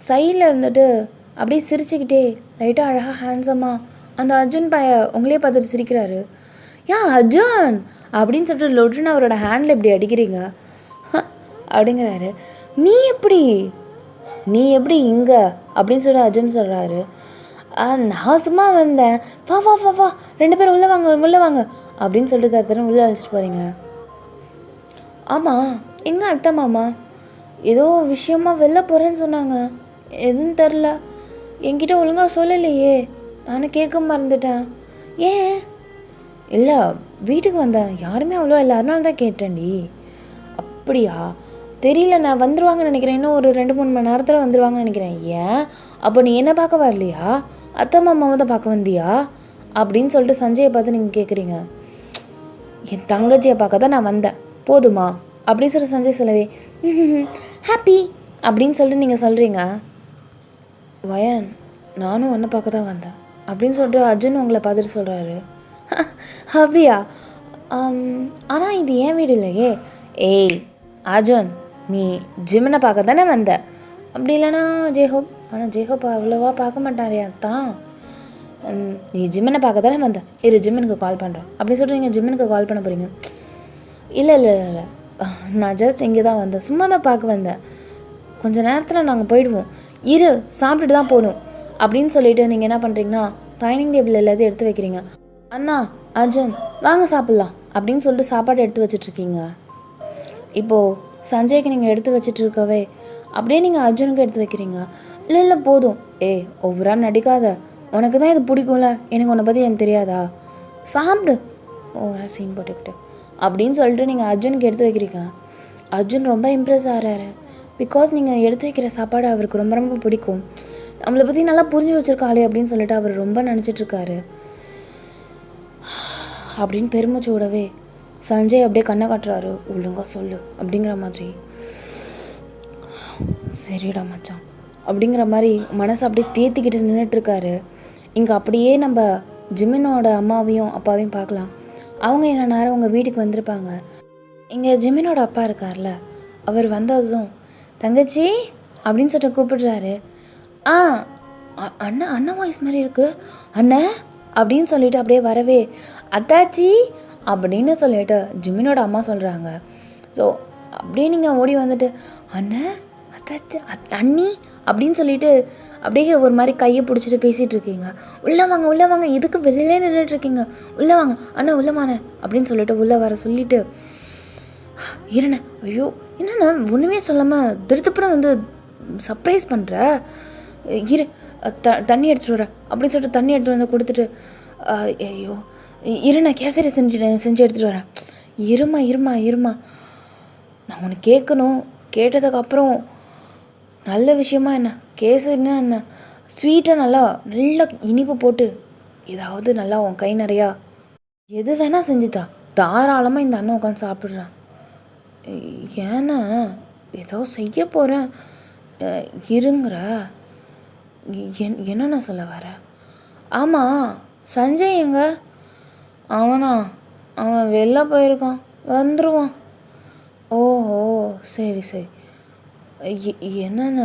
சைடில் இருந்துட்டு அப்படியே சிரிச்சுக்கிட்டே லைட்டாக அழகாக ஹேண்ட்ஸமாக அந்த அர்ஜுன் உங்களே பார்த்துட்டு சிரிக்கிறாரு. ஏன் அர்ஜுன் அப்படின்னு சொல்லிட்டு லொட்ருன்னு அவரோட ஹேண்டில் இப்படி அடிக்கிறீங்க அப்படிங்கிறாரு. நீ எப்படி இங்கே அப்படின்னு சொல்லிட்டு அர்ஜுன் சொல்கிறாரு. நான் சும்மா வந்தேன், வா வா வா வா 2 பேரும் உள்ளே வாங்க அப்படின்னு சொல்லிட்டு தரத்தரம் உள்ளே அழைச்சிட்டு போகிறீங்க. ஆமாம், எங்கே அத்தை மாமா ஏதோ விஷயமா வெளில போகிறேன்னு சொன்னாங்க, எதுன்னு தெரில, என்கிட்ட ஒழுங்காக சொல்லலையே, நானும் கேட்க மறந்துட்டேன். ஏன்? இல்லை, வீட்டுக்கு வந்தேன், யாருமே அவ்வளோ இல்லை, அதனால தான் கேட்டேன்டி. அப்படியா? தெரியல, நான் வந்துடுவாங்கன்னு நினைக்கிறேன், இன்னும் ஒரு 2-3 மணி நேரத்தில் வந்துடுவாங்கன்னு நினைக்கிறேன். ஏன் அப்போ நீ என்ன பார்க்க வரலையா, அத்தை மாமாவை தான் பார்க்க வந்தியா அப்படின்னு சொல்லிட்டு சஞ்சயை பார்த்து நீங்கள் கேட்குறீங்க. என் தங்கச்சியை பார்க்க தான் நான் வந்தேன், போதுமா அப்படின்னு சொல்லி சஞ்சய் சொல்லவே ஹாப்பி அப்படின்னு சொல்லிட்டு நீங்கள் சொல்கிறீங்க. வயன், நானும் ஒன்றை பார்க்க தான் வந்தேன் அப்படின்னு சொல்லிட்டு அர்ஜுன் உங்களை பார்த்துட்டு சொல்கிறாரு. அப்படியா? ஆனால் இது ஏன் வீடு இல்லையே. ஏய் அர்ஜுன், நீ ஜிமினை பார்க்க தானே வந்த, அப்படி இல்லைனா ஜெய்ஹோப். ஆனால் ஜெய்ஹோப் அவ்வளோவா பார்க்க மாட்டாரே அத்தான். நீ ஜிமினை பார்க்க தானே வந்த, இரு ஜிமினுக்கு கால் பண்ணுறேன் அப்படின்னு சொல்லிட்டு நீங்கள் ஜிமினுக்கு கால் பண்ண போகிறீங்க. இல்லை, நான் ஜஸ்ட் இங்கே தான் வந்தேன், சும்மா தான் பார்க்க வந்தேன், கொஞ்சம் நேரத்தில் நாங்கள் போயிடுவோம், இரு சாப்பிட்டுட்டு தான் போகணும் அப்படின்னு சொல்லிட்டு நீங்கள் என்ன பண்ணுறீங்கன்னா டைனிங் டேபிள் எல்லாத்தையும் எடுத்து வைக்கிறீங்க. அண்ணா அர்ஜுன் வாங்க சாப்பிட்லாம் அப்படின்னு சொல்லிட்டு சாப்பாடு எடுத்து வச்சிட்ருக்கீங்க. இப்போது சஞ்சய்க்கு நீங்கள் எடுத்து வச்சிட்ருக்கவே அப்படியே நீங்கள் அர்ஜுனுக்கு எடுத்து வைக்கிறீங்க. இல்லை போதும், ஒவ்வொரு நடிக்காத, உனக்கு தான் இது பிடிக்கும்ல, எனக்கு உன்னை பற்றி எனக்கு தெரியாதா, சாப்பிடு ஓவரா சீன் போட்டுக்கிட்டு அப்படின்னு சொல்லிட்டு நீங்கள் அர்ஜுனுக்கு எடுத்து வைக்கிறீங்க. அர்ஜுன் ரொம்ப இம்ப்ரெஸ் ஆகிறாரு. பிகாஸ் நீங்கள் எடுத்து வைக்கிற சாப்பாடு அவருக்கு ரொம்ப ரொம்ப பிடிக்கும், நம்மளை பற்றி நல்லா புரிஞ்சு வச்சுருக்காளே அப்படின்னு சொல்லிட்டு அவர் ரொம்ப நினச்சிட்ருக்காரு. அப்படின்னு பெருமைச்சு விடவே சஞ்சய் அப்படியே கண்ணை காட்டுறாரு, ஒழுங்காக சொல்லு அப்படிங்கிற மாதிரி. சரிடா மச்சான் அப்படிங்கிற மாதிரி மனசை அப்படியே தேத்திக்கிட்டு நின்றுட்டுருக்காரு. இங்கே அப்படியே நம்ம ஜிமினோட அம்மாவையும் அப்பாவையும் பார்க்கலாம். அவங்க என்ன நேரம் உங்கள் வீட்டுக்கு வந்திருப்பாங்க. இங்கே ஜிமினோட அப்பா இருக்கார்ல, அவர் வந்ததும் தங்கச்சி அப்படின்னு சொல்லிட்டு கூப்பிடுறாரு. அண்ணா வாய்ஸ் மாதிரி இருக்கு அண்ணன் அப்படின்னு சொல்லிட்டு அப்படியே வரவே அத்தாச்சி அப்படின்னு சொல்லிட்டு ஜிமினோட அம்மா சொல்கிறாங்க. ஸோ அப்படியே நீங்கள் ஓடி வந்துட்டு அண்ணன் அத்தாச்சி அண்ணி அப்படின்னு சொல்லிட்டு அப்படியே ஒரு மாதிரி கையை பிடிச்சிட்டு பேசிகிட்டு இருக்கீங்க. உள்ளே வாங்க, எதுக்கு வெளியிலே நின்றுட்டுருக்கீங்க, உள்ளே வாங்க அண்ணா, உள்ளே வாங்க அப்படின்னு சொல்லிட்டு உள்ளே வர சொல்லிவிட்டு இருண்ணே. ஐயோ என்னண்ணா ஒன்றுமே சொல்லாமல் திருத்தப்படம் வந்து சர்ப்ரைஸ் பண்ணுற, இரு தண்ணி எடுத்துகிட்டு வரேன் அப்படின்னு சொல்லிட்டு தண்ணி எடுத்துகிட்டு வந்து கொடுத்துட்டு ஐயோ இருண்ணா கேசரி செஞ்சு எடுத்துகிட்டு வரேன், இருமா நான் உனக்கு கேட்கணும், கேட்டதுக்கப்புறம் நல்ல விஷயமா என்ன, கேசரின்னா என்ன, ஸ்வீட்டாக நல்லா இனிப்பு போட்டு ஏதாவது நல்லா உன் கை நிறையா எது வேணால் செஞ்சுதா, தாராளமாக இந்த அண்ணன் உட்காந்து சாப்பிட்றேன். ஏன்னா ஏதோ செய்ய போகிறேன் இருங்கிற என்னென்ன சொல்ல வர. ஆமாம் சஞ்சய் எங்க? அவன் வெளில போயிருக்கான், வந்துடுவான். ஓஹோ சரி என்னென்ன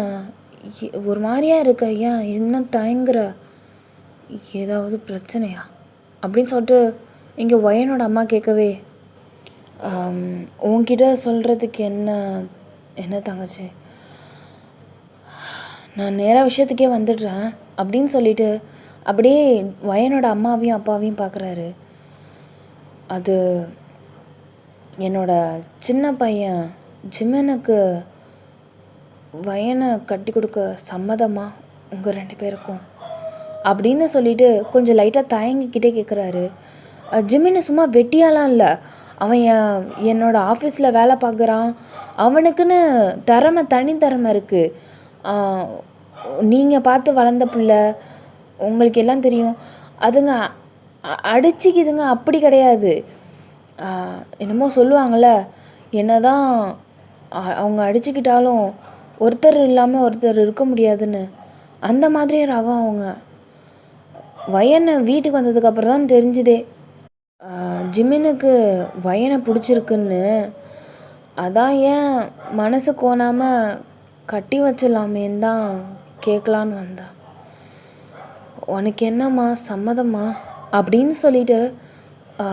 ஒரு மாதிரியா இருக்க, ஏன் என்ன தயங்குற? ஏதாவது பிரச்சனையா அப்படின்னு சொல்லிட்டு இங்கே வயனோட அம்மா கேட்கவே, உன்கிட்ட சொல்கிறதுக்கு என்ன என்ன தங்கச்சி, நான் நேராக விஷயத்துக்கே வந்துடுறேன் அப்படின்னு சொல்லிட்டு அப்படியே வயனோட அம்மாவையும் அப்பாவையும் பார்க்குறாரு. அது என்னோட சின்ன பையன் ஜிமனுக்கு வயனை கட்டி கொடுக்க சம்மதமா உங்கள் 2 பேருக்கும் அப்படின்னு சொல்லிட்டு கொஞ்சம் லைட்டாக தயங்கிக்கிட்டே கேட்குறாரு. ஜிமின்னு சும்மா வெட்டியாலாம் இல்லை, அவன் என்னோட ஆஃபீஸில் வேலை பார்க்குறான், அவனுக்குன்னு தனி திறமை இருக்குது. நீங்கள் பார்த்து வளர்ந்த பிள்ளை, உங்களுக்கு எல்லாம் தெரியும். அதுங்க அடிச்சுக்குதுங்க, அப்படி கிடையாது. என்னமோ சொல்லுவாங்கள்ல, என்ன தான் அவங்க அடிச்சுக்கிட்டாலும் ஒருத்தர் இல்லாமல் ஒருத்தர் இருக்க முடியாதுன்னு, அந்த மாதிரியே ரகம் அவங்க. வயனை வீட்டுக்கு வந்ததுக்கப்புறம் தான் தெரிஞ்சுதே ஜிமினுக்கு வயனை பிடிச்சிருக்குன்னு. அதான் ஏன் மனசு கோணாமல் கட்டி வச்சிடலாமேன்னு தான் கேட்கலான்னு வந்தேன். உனக்கு என்னம்மா சம்மதமா அப்படின்னு சொல்லிட்டு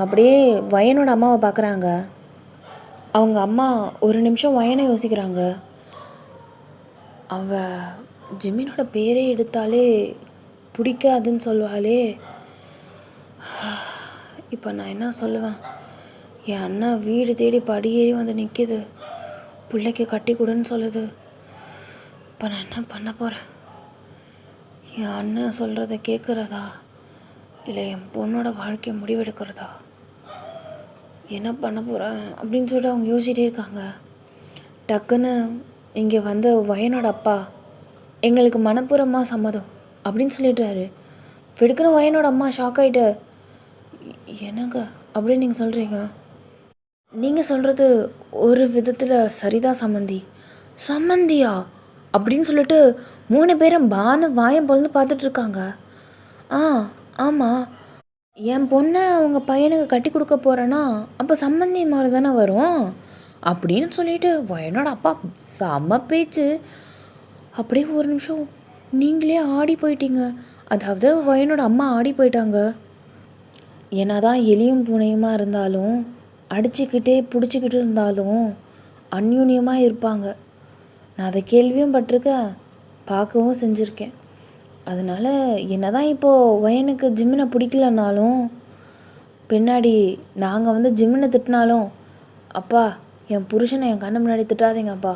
அப்படியே வயனோட அம்மாவை பார்க்குறாங்க. அவங்க அம்மா ஒரு நிமிஷம் வயனை யோசிக்கிறாங்க. அவ ஜிமினோட பேரே எடுத்தாலே பிடிக்காதுன்னு சொல்லுவாளே, இப்போ நான் என்ன சொல்லுவேன்? என் அண்ணா வீடு தேடி படியேறி வந்து நிற்கிது, பிள்ளைக்கு கட்டி கொடுன்னு சொல்லுது. இப்போ நான் என்ன பண்ண போகிறேன்? என் அண்ணன் சொல்கிறத கேட்குறதா இல்லை என் பொண்ணோட வாழ்க்கையை முடிவெடுக்கிறதா? என்ன பண்ண போகிறேன் அப்படின்னு சொல்லிட்டு அவங்க யோசிச்சிட்டே இருக்காங்க. டக்குன்னு இங்கே வந்த வயனோட அப்பா, எங்களுக்கு மனப்பூர்வமாக சம்மதம் அப்படின்னு சொல்லிடுறாரு. வெடுக்குன்னு வயனோட அம்மா ஷாக் ஆகிட்டு, என்னங்க அப்படின்னு நீங்கள் சொல்கிறீங்க? நீங்கள் சொல்கிறது ஒரு விதத்தில் சரிதான் சம்மந்தியா அப்படின்னு சொல்லிட்டு 3 பேரும் வாயம் பொழுது பார்த்துட்ருக்காங்க. ஆமாம், என் பொண்ணை அவங்க பையனுக்கு கட்டி கொடுக்க போகிறேன்னா அப்போ சம்மந்தி மாதிரி தானே வரும் அப்படின்னு சொல்லிட்டு வயனோட அப்பா செம்ம பேச்சு. அப்படியே ஒரு நிமிஷம் நீங்களே ஆடி போயிட்டீங்க. அதாவது வயனோட அம்மா ஆடி போயிட்டாங்க. என்னதான் எலியும் பூனையுமா இருந்தாலும், அடிச்சுக்கிட்டே பிடிச்சிக்கிட்டு இருந்தாலும் அந்யூன்யமாக இருப்பாங்க. நான் அதை கேள்வியும் பட்டிருக்கேன், பார்க்கவும் செஞ்சுருக்கேன். அதனால் என்னதான் இப்போது வயனுக்கு ஜிம்மினை பிடிக்கலனாலும், பின்னாடி நாங்கள் வந்து ஜிம்மினை திட்டினாலும், அப்பா என் புருஷனை என் கண்ணு முன்னாடி திட்டாதீங்கப்பா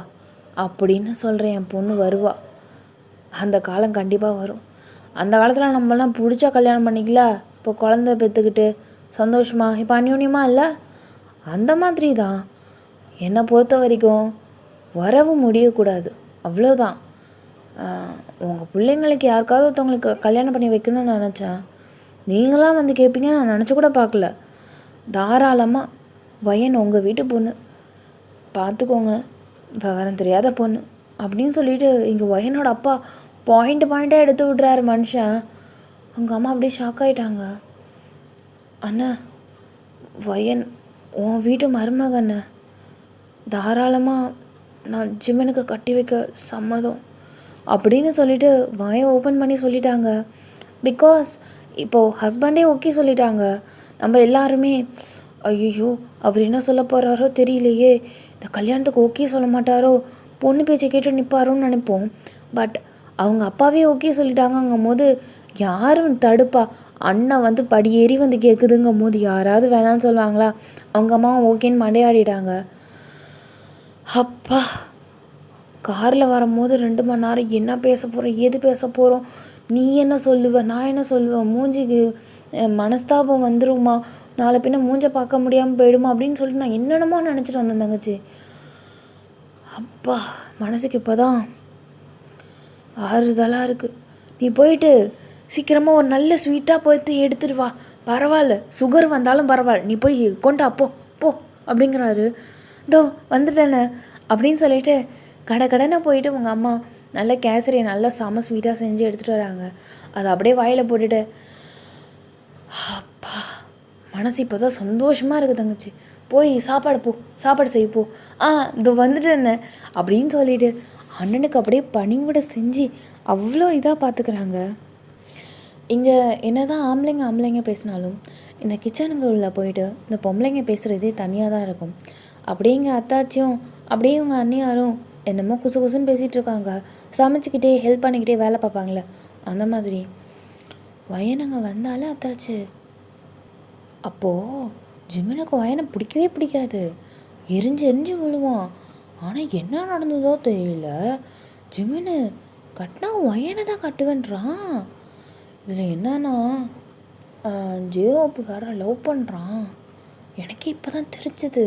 அப்படின்னு சொல்கிறேன் என் பொண்ணு வருவா. அந்த காலம் கண்டிப்பாக வரும். அந்த காலத்தில் நம்மளாம் பிடிச்சா கல்யாணம் பண்ணிக்கல, இப்போ குழந்த பெற்றுக்கிட்டு சந்தோஷமா இப்போ அந்யூன்யமாக இல்லை, அந்த மாதிரி தான். என்னை பொறுத்த வரைக்கும் வரவு முடியக்கூடாது, அவ்வளோதான். உங்கள் பிள்ளைங்களுக்கு யாருக்காவது ஒருத்தவங்களுக்கு கல்யாணம் பண்ணி வைக்கணும்னு நினச்சேன், நீங்களாம் வந்து கேட்பீங்க நான் நினச்சி கூட பார்க்கல. தாராளமாக வயன் உங்கள் வீட்டு பொண்ணு, பார்த்துக்கோங்க, விவரம் தெரியாத பொண்ணு அப்படின்னு சொல்லிட்டு இங்கே வயனோட அப்பா பாயிண்ட்டாக எடுத்து விட்றாரு மனுஷன். அவங்க அம்மா அப்படியே ஷாக் ஆகிட்டாங்க. அண்ணா, வயன் உன் வீட்டு மருமகண்ண, தாராளமாக நான் ஜிம்மனுக்கு கட்டி வைக்க சம்மதம் அப்படின்னு சொல்லிட்டு வாயை ஓப்பன் பண்ணி சொல்லிட்டாங்க. பிகாஸ் இப்போது ஹஸ்பண்டே ஓகே சொல்லிட்டாங்க. நம்ம எல்லாருமே ஐயோ அவர் என்ன சொல்ல போகிறாரோ தெரியலையே, இந்த கல்யாணத்துக்கு ஓகே சொல்ல மாட்டாரோ, பொண்ணு பேச்சை கேட்டு நிற்பாரோன்னு நினைப்போம். பட் அவங்க அப்பாவே ஓகே சொல்லிட்டாங்கங்கும் போது யாரும் தடுப்பா? அண்ணன் வந்து படியேறி வந்து கேட்குதுங்கும் போது யாராவது வேணான்னு சொல்லுவாங்களா? அவங்க அம்மாவும் ஓகேன்னு மண்டையாடிட்டாங்க. அப்பா, காரில் வரும்போது 2 மணி நேரம் என்ன பேச போகிறோம், எது பேச போகிறோம், நீ என்ன சொல்லுவ, நான் என்ன சொல்லுவேன், மூஞ்சிக்கு மனஸ்தாபம் வந்துருமா, நாளை பின்ன மூஞ்சை பார்க்க முடியாமல் போயிடுமா அப்படின்னு சொல்லிட்டு நான் என்னென்னமோ நினச்சிட்டு வந்தேன் தங்கச்சி. அப்பா, மனசுக்கு இப்போ தான் ஆறுதலாக இருக்குது. நீ போயிட்டு சீக்கிரமாக ஒரு நல்ல ஸ்வீட்டாக போய்த்து எடுத்துட்டு வா, பரவாயில்ல, சுகர் வந்தாலும் பரவாயில்ல, நீ போய் கொண்டா போ அப்படிங்கிறாரு. இதோ வந்துட்டேனே அப்படின்னு சொல்லிட்டு கடனை போயிட்டு உங்கள் அம்மா நல்ல கேசரியை நல்லா செம ஸ்வீட்டாக செஞ்சு எடுத்துகிட்டு வராங்க. அதை அப்படியே வாயில் போட்டுட்டு, அப்பா மனசு இப்போ தான் சந்தோஷமாக இருக்குது தங்கச்சி, போய் சாப்பாடு செய்யப்போ, இதோ வந்துட்டேன்னு அப்படின்னு சொல்லிட்டு அண்ணனுக்கு அப்படியே பணிவிட செஞ்சு அவ்வளோ இதாக பார்த்துக்கிறாங்க. இங்கே என்ன தான் ஆம்பளைங்க பேசினாலும் இந்த கிச்சனுக்குள்ளே போயிட்டு இந்த பொம்பளைங்க பேசுகிறதே தனியாக தான் இருக்கும். அப்படியே எங்கள் அத்தாச்சியும் அப்படியே இவங்க அண்ணியாரும் என்னமோ குசு குசுன்னு பேசிகிட்டு இருக்காங்க. சமைச்சிக்கிட்டே ஹெல்ப் பண்ணிக்கிட்டே வேலை பார்ப்பாங்களே அந்த மாதிரி. வயனங்க வந்தாலே அத்தாச்சு. அப்போது ஜிமினுக்கு வயனை பிடிக்கவே பிடிக்காது. எரிஞ்சு விழுவான். ஆனால் என்ன நடந்ததோ தெரியல, ஜிமினு கட்டினா வயனை தான் கட்டுவேன்றான். இதில் என்னன்னா ஜேஹோப் வேற லவ் பண்ணுறான். எனக்கே இப்போ தான் தெரிஞ்சது.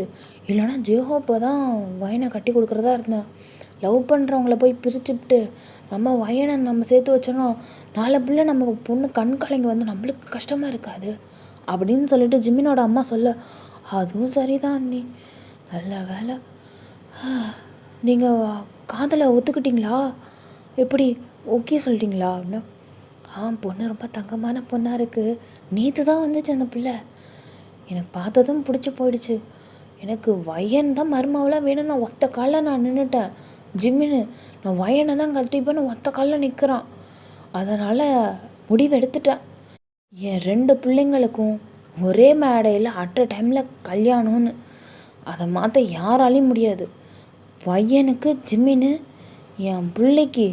இல்லைனா ஜேஹோப்பை தான் வயனை கட்டி கொடுக்குறதா இருந்தேன். லவ் பண்ணுறவங்கள போய் பிரிச்சுவிட்டு நம்ம வயனை நம்ம சேர்த்து வச்சோன்னா நாலு பிள்ளை நம்ம பொண்ணு கண் கலங்கி வந்து நம்மளுக்கு கஷ்டமாக இருக்காது அப்படின்னு சொல்லிட்டு ஜிமினோட அம்மா சொல்ல, அதுவும் சரிதான் அண்ணி, நல்ல வேலை. நீங்கள் காதலை ஒத்துக்கிட்டீங்களா? எப்படி ஓகே சொல்லிட்டீங்களா அப்படின்னு. பொண்ணு ரொம்ப தங்கமான பொண்ணாக இருக்குது. நேற்று தான் வந்துச்சு அந்த பிள்ளை. எனக்கு பார்த்ததும் பிடிச்சி போயிடுச்சு. எனக்கு வயன் தான் மருமாவெலாம் வேணும். நான் ஒத்த காலில் நான் நின்றுட்டேன். ஜிம்மின்னு நான் வயனை தான் கட்டிப்பேன்னு ஒத்த காலில் நிற்கிறான். அதனால் முடிவு எடுத்துட்டேன். என் 2 பிள்ளைங்களுக்கும் ஒரே மேடையில் அட் அ டைமில் கல்யாணம்னு. அதை மாற்ற யாராலையும் முடியாது. வயனுக்கு ஜிம்மின்னு, என் பிள்ளைக்கு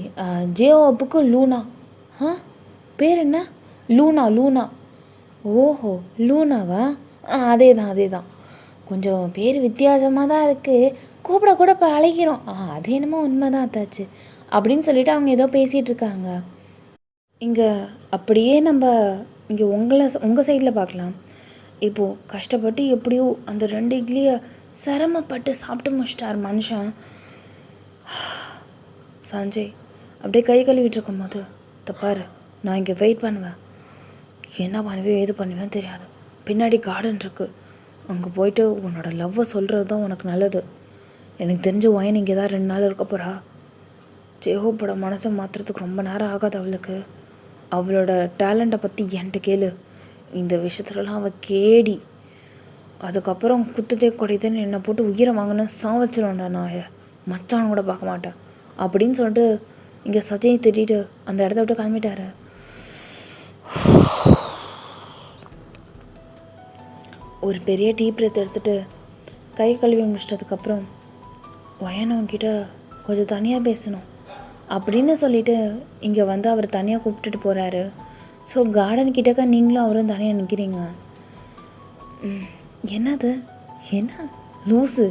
ஜேஓப்புக்கு லூனா. பேர் என்ன? லூனா. ஓஹோ, லூனாவா? அதே தான். கொஞ்சம் பேர் வித்தியாசமாக தான் இருக்குது. கூப்பிட கூட இப்போ அழைக்கிறோம். அது என்னமோ உண்மை தான் அத்தாச்சு அப்படின்னு சொல்லிட்டு அவங்க ஏதோ பேசிகிட்டு இருக்காங்க. இங்கே அப்படியே நம்ம இங்கே உங்கள் சைடில் பார்க்கலாம். இப்போது கஷ்டப்பட்டு எப்படியோ அந்த 2 இட்லியை சிரமப்பட்டு சாப்பிட்டு முடிச்சிட்டார் மனுஷன். சஞ்சய் அப்படியே கை கழுவிட்டு இருக்கும் போது, தப்பாரு, நான் இங்கே வெயிட் பண்ணுவேன். என்ன பண்ணுவேன் ஏது பண்ணுவேன்னு தெரியாது. பின்னாடி கார்டன் இருக்குது, அங்கே போயிட்டு உன்னோட லவ்வை சொல்கிறது தான் உனக்கு நல்லது. எனக்கு தெரிஞ்ச வயன் இங்கே தான் 2 நாள் இருக்க போகிறா. ஜேஹோப்போட மனசை மாற்றுறதுக்கு ரொம்ப நேரம் ஆகாது அவளுக்கு. அவளோட டேலண்ட்டை பற்றி என்கிட்ட கேளு. இந்த விஷயத்துலலாம் அவள் கேடி. அதுக்கப்புறம் குத்துதே கொடைதேன்னு என்னை போட்டு உயிரை வாங்கினேன் சாவச்சிருவேன்டா. நான் மச்சான் கூட பார்க்க மாட்டேன் அப்படின்னு சொல்லிட்டு இங்கே சஜயை திட்டிட்டு அந்த இடத்த விட்டு கிளம்பிட்டாரு. ஒரு பெரிய டீ பிரேத் எடுத்துகிட்டு கை கழுவி முடிச்சிட்டதுக்கப்புறம், வயனவங்கிட்ட கொஞ்சம் தனியாக பேசணும் அப்படின்னு சொல்லிட்டு இங்கே வந்து அவர் தனியாக கூப்பிட்டுட்டு போகிறாரு. ஸோ கார்டன் கிட்டக்க நீங்களும் அவரும் தனியாக நிற்கிறீங்க. என்னது என்ன லூஸு,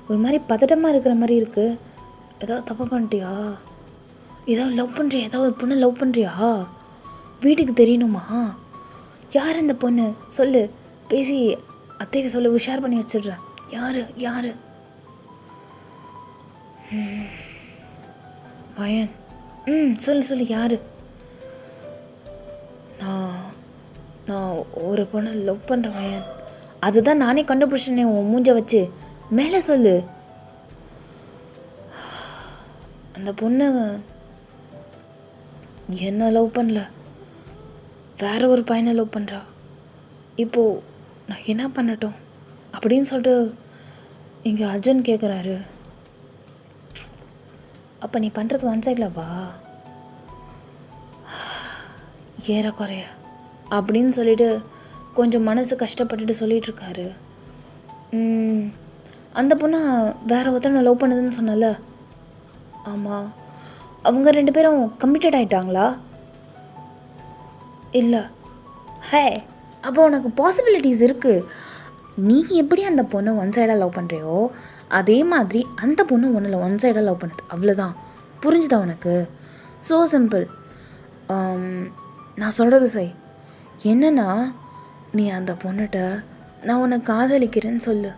ஒரு மாதிரி பதட்டமாக இருக்கிற மாதிரி இருக்குது. ஏதாவது தப்பு பண்ணிட்டியா? ஏதாவது லவ் பண்ணுறியா? ஏதாவது ஒரு பொண்ணை லவ் பண்ணுறியா? வீட்டுக்கு தெரியணுமா? யார் அந்த பொண்ணு சொல்லு, பேசி அத்தைகிட்ட சொல்லு, உஷார் பண்ணி வச்சிடுறேன். யார்? வயன். சொல்லு யார்? நான் ஒரு பொண்ணை லவ் பண்ணுறேன் வயன். அதுதான் நானே கண்டுபிடிச்சேனே உன் மூஞ்ச வச்சு. மேலே சொல்லு. அந்த பொண்ணு என்ன லவ் பண்ணல, வேற ஒரு பையனை லவ் பண்ணுறா. இப்போது நான் என்ன பண்ணட்டும் அப்படின்னு சொல்லிட்டு இங்கே அர்ஜுன் கேட்குறாரு. அப்போ நீ பண்ணுறது ஒன் சைடில் வா, ஏறக்குறைய அப்படின்னு சொல்லிட்டு கொஞ்சம் மனசு கஷ்டப்பட்டுட்டு சொல்லிகிட்ருக்காரு. அந்த பொண்ணை வேற ஒருத்தனை லவ் பண்ணுதுன்னு சொன்னல? ஆமாம். அவங்க 2 பேரும் கமிட்டட் ஆகிட்டாங்களா? இல்லை. அப்போ உனக்கு பாசிபிலிட்டிஸ் இருக்குது. நீ எப்படி அந்த பொண்ணை ஒன் சைடாக லவ் பண்ணுறியோ அதே மாதிரி அந்த பொண்ணு ஒன்றில் ஒன் சைடாக லவ் பண்ணுது. அவ்வளோதான். புரிஞ்சுதா உனக்கு? So simple. நான் சொல்கிறது செய். என்னன்னா, நீ அந்த பொண்ணுகிட்ட நான் உன்னை காதலிக்கிறேன்னு சொல்லு.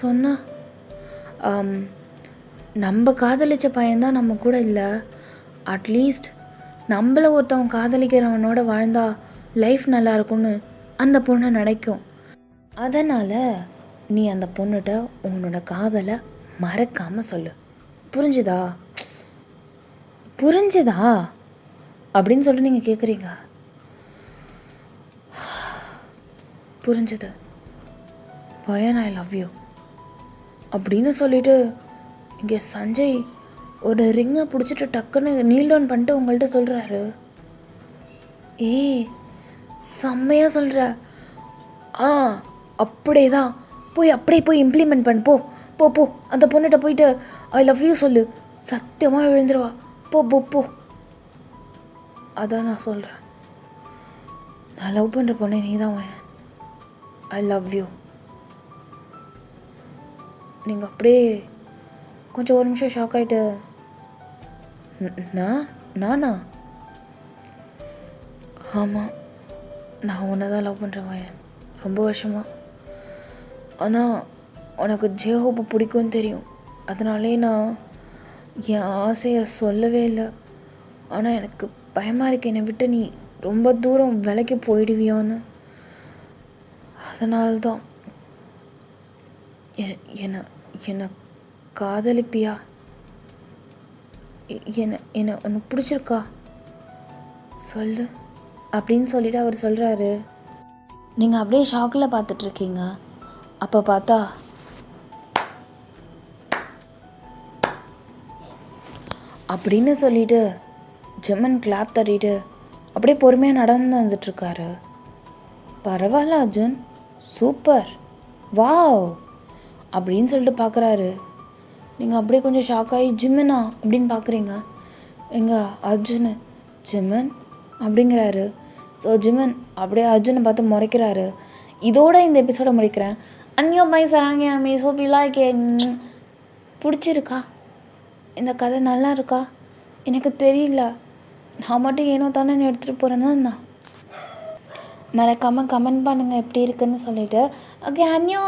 சொன்னா நம்ம காதலிச்ச பையன்தான் நம்ம கூட இல்லை. அட்லீஸ்ட் நம்மள ஒருத்தவன் காதலிக்கிறவனோட வாழ்ந்தா லைஃப் நல்லா இருக்கும்னு அந்த பொண்ணை நினைக்கும். அதனால் நீ அந்த பொண்ணுகிட்ட உன்னோட காதலை மறக்காமல் சொல்லு. புரிஞ்சுதா அப்படின்னு சொல்லிட்டு நீங்கள் கேட்குறீங்க. புரிஞ்சுது வயன், ஐ லவ் யூ அப்படின்னு சொல்லிட்டு இங்கே சஞ்சய் ஒரு ரிங்கை பிடிச்சிட்டு டக்குன்னு நீல் டவுன் பண்ணிட்டு உங்கள்கிட்ட சொல்கிறாரு. ஏய் செம்மையாக சொல்கிற. ஆ அப்படியே தான் அப்படியே போய் இம்ப்ளிமெண்ட் பண்ணு. போ போ போ அந்த பொண்ணுகிட்ட போயிட்டு ஐ லவ் யூ சொல்லு. சத்தியமாக விழுந்துருவா. போ போ போ. அதான் நான் சொல்கிறேன், நான் லவ் பண்ணுற பொண்ணே நீ தான். I love you. நீங்கள் அப்படியே கொஞ்சம் ஒரு நிமிஷம் ஷாக் ஆகிட்டு, நானா? ஆமாம், நான் உன்னை தான் லவ் பண்ணுறேன் ரொம்ப வருஷமாக. ஆனால் உனக்கு ஜேஹோப்பை பிடிக்கும்னு தெரியும், அதனாலே நான் என் ஆசையை சொல்லவே இல்லை. ஆனால் எனக்கு பயமாக இருக்கு, என்னை விட்டு நீ ரொம்ப தூரம் விலைக்கு போயிடுவியோன்னு. அதனால்தான் என்னை காதலிப்பியா? என்னை உனக்கு பிடிச்சிருக்கா சொல்லு அப்படின்னு சொல்லிட்டு அவர் சொல்கிறாரு. நீங்கள் அப்படியே ஷாக்கில் பார்த்துட்ருக்கீங்க. அப்போ பார்த்தா அப்படின்னு சொல்லிட்டு ஜிம்மன் கிளாப் தட்டிட்டு அப்படியே பொறுமையாக நடந்து வந்துட்டுருக்காரு. பரவாயில்ல அர்ஜுன், சூப்பர், வாவ் அப்படின்னு சொல்லிட்டு பார்க்குறாரு. நீங்கள் அப்படியே கொஞ்சம் ஷாக் ஆகி ஜிம்மனா அப்படின்னு பார்க்குறீங்க. எங்க அர்ஜுன் ஜிம்மன் அப்படிங்கிறாரு. ஸோ ஜிம்மன் அப்படியே அர்ஜுனை பார்த்து முறைக்கிறாரு. இதோட இந்த எபிசோடை முடிக்கிறேன். அன்னியோ பை சராங்க அம்மி சோபிலா கே. பிடிச்சிருக்கா? இந்த கதை நல்லா இருக்கா? எனக்கு தெரியல, நான் மட்டும் ஏனோ தானே எடுத்துகிட்டு போகிறேன்னா தான். மறக்காமல் கமெண்ட் பண்ணுங்கள் எப்படி இருக்குன்னு சொல்லிட்டு. ஓகே, அன்னியோ.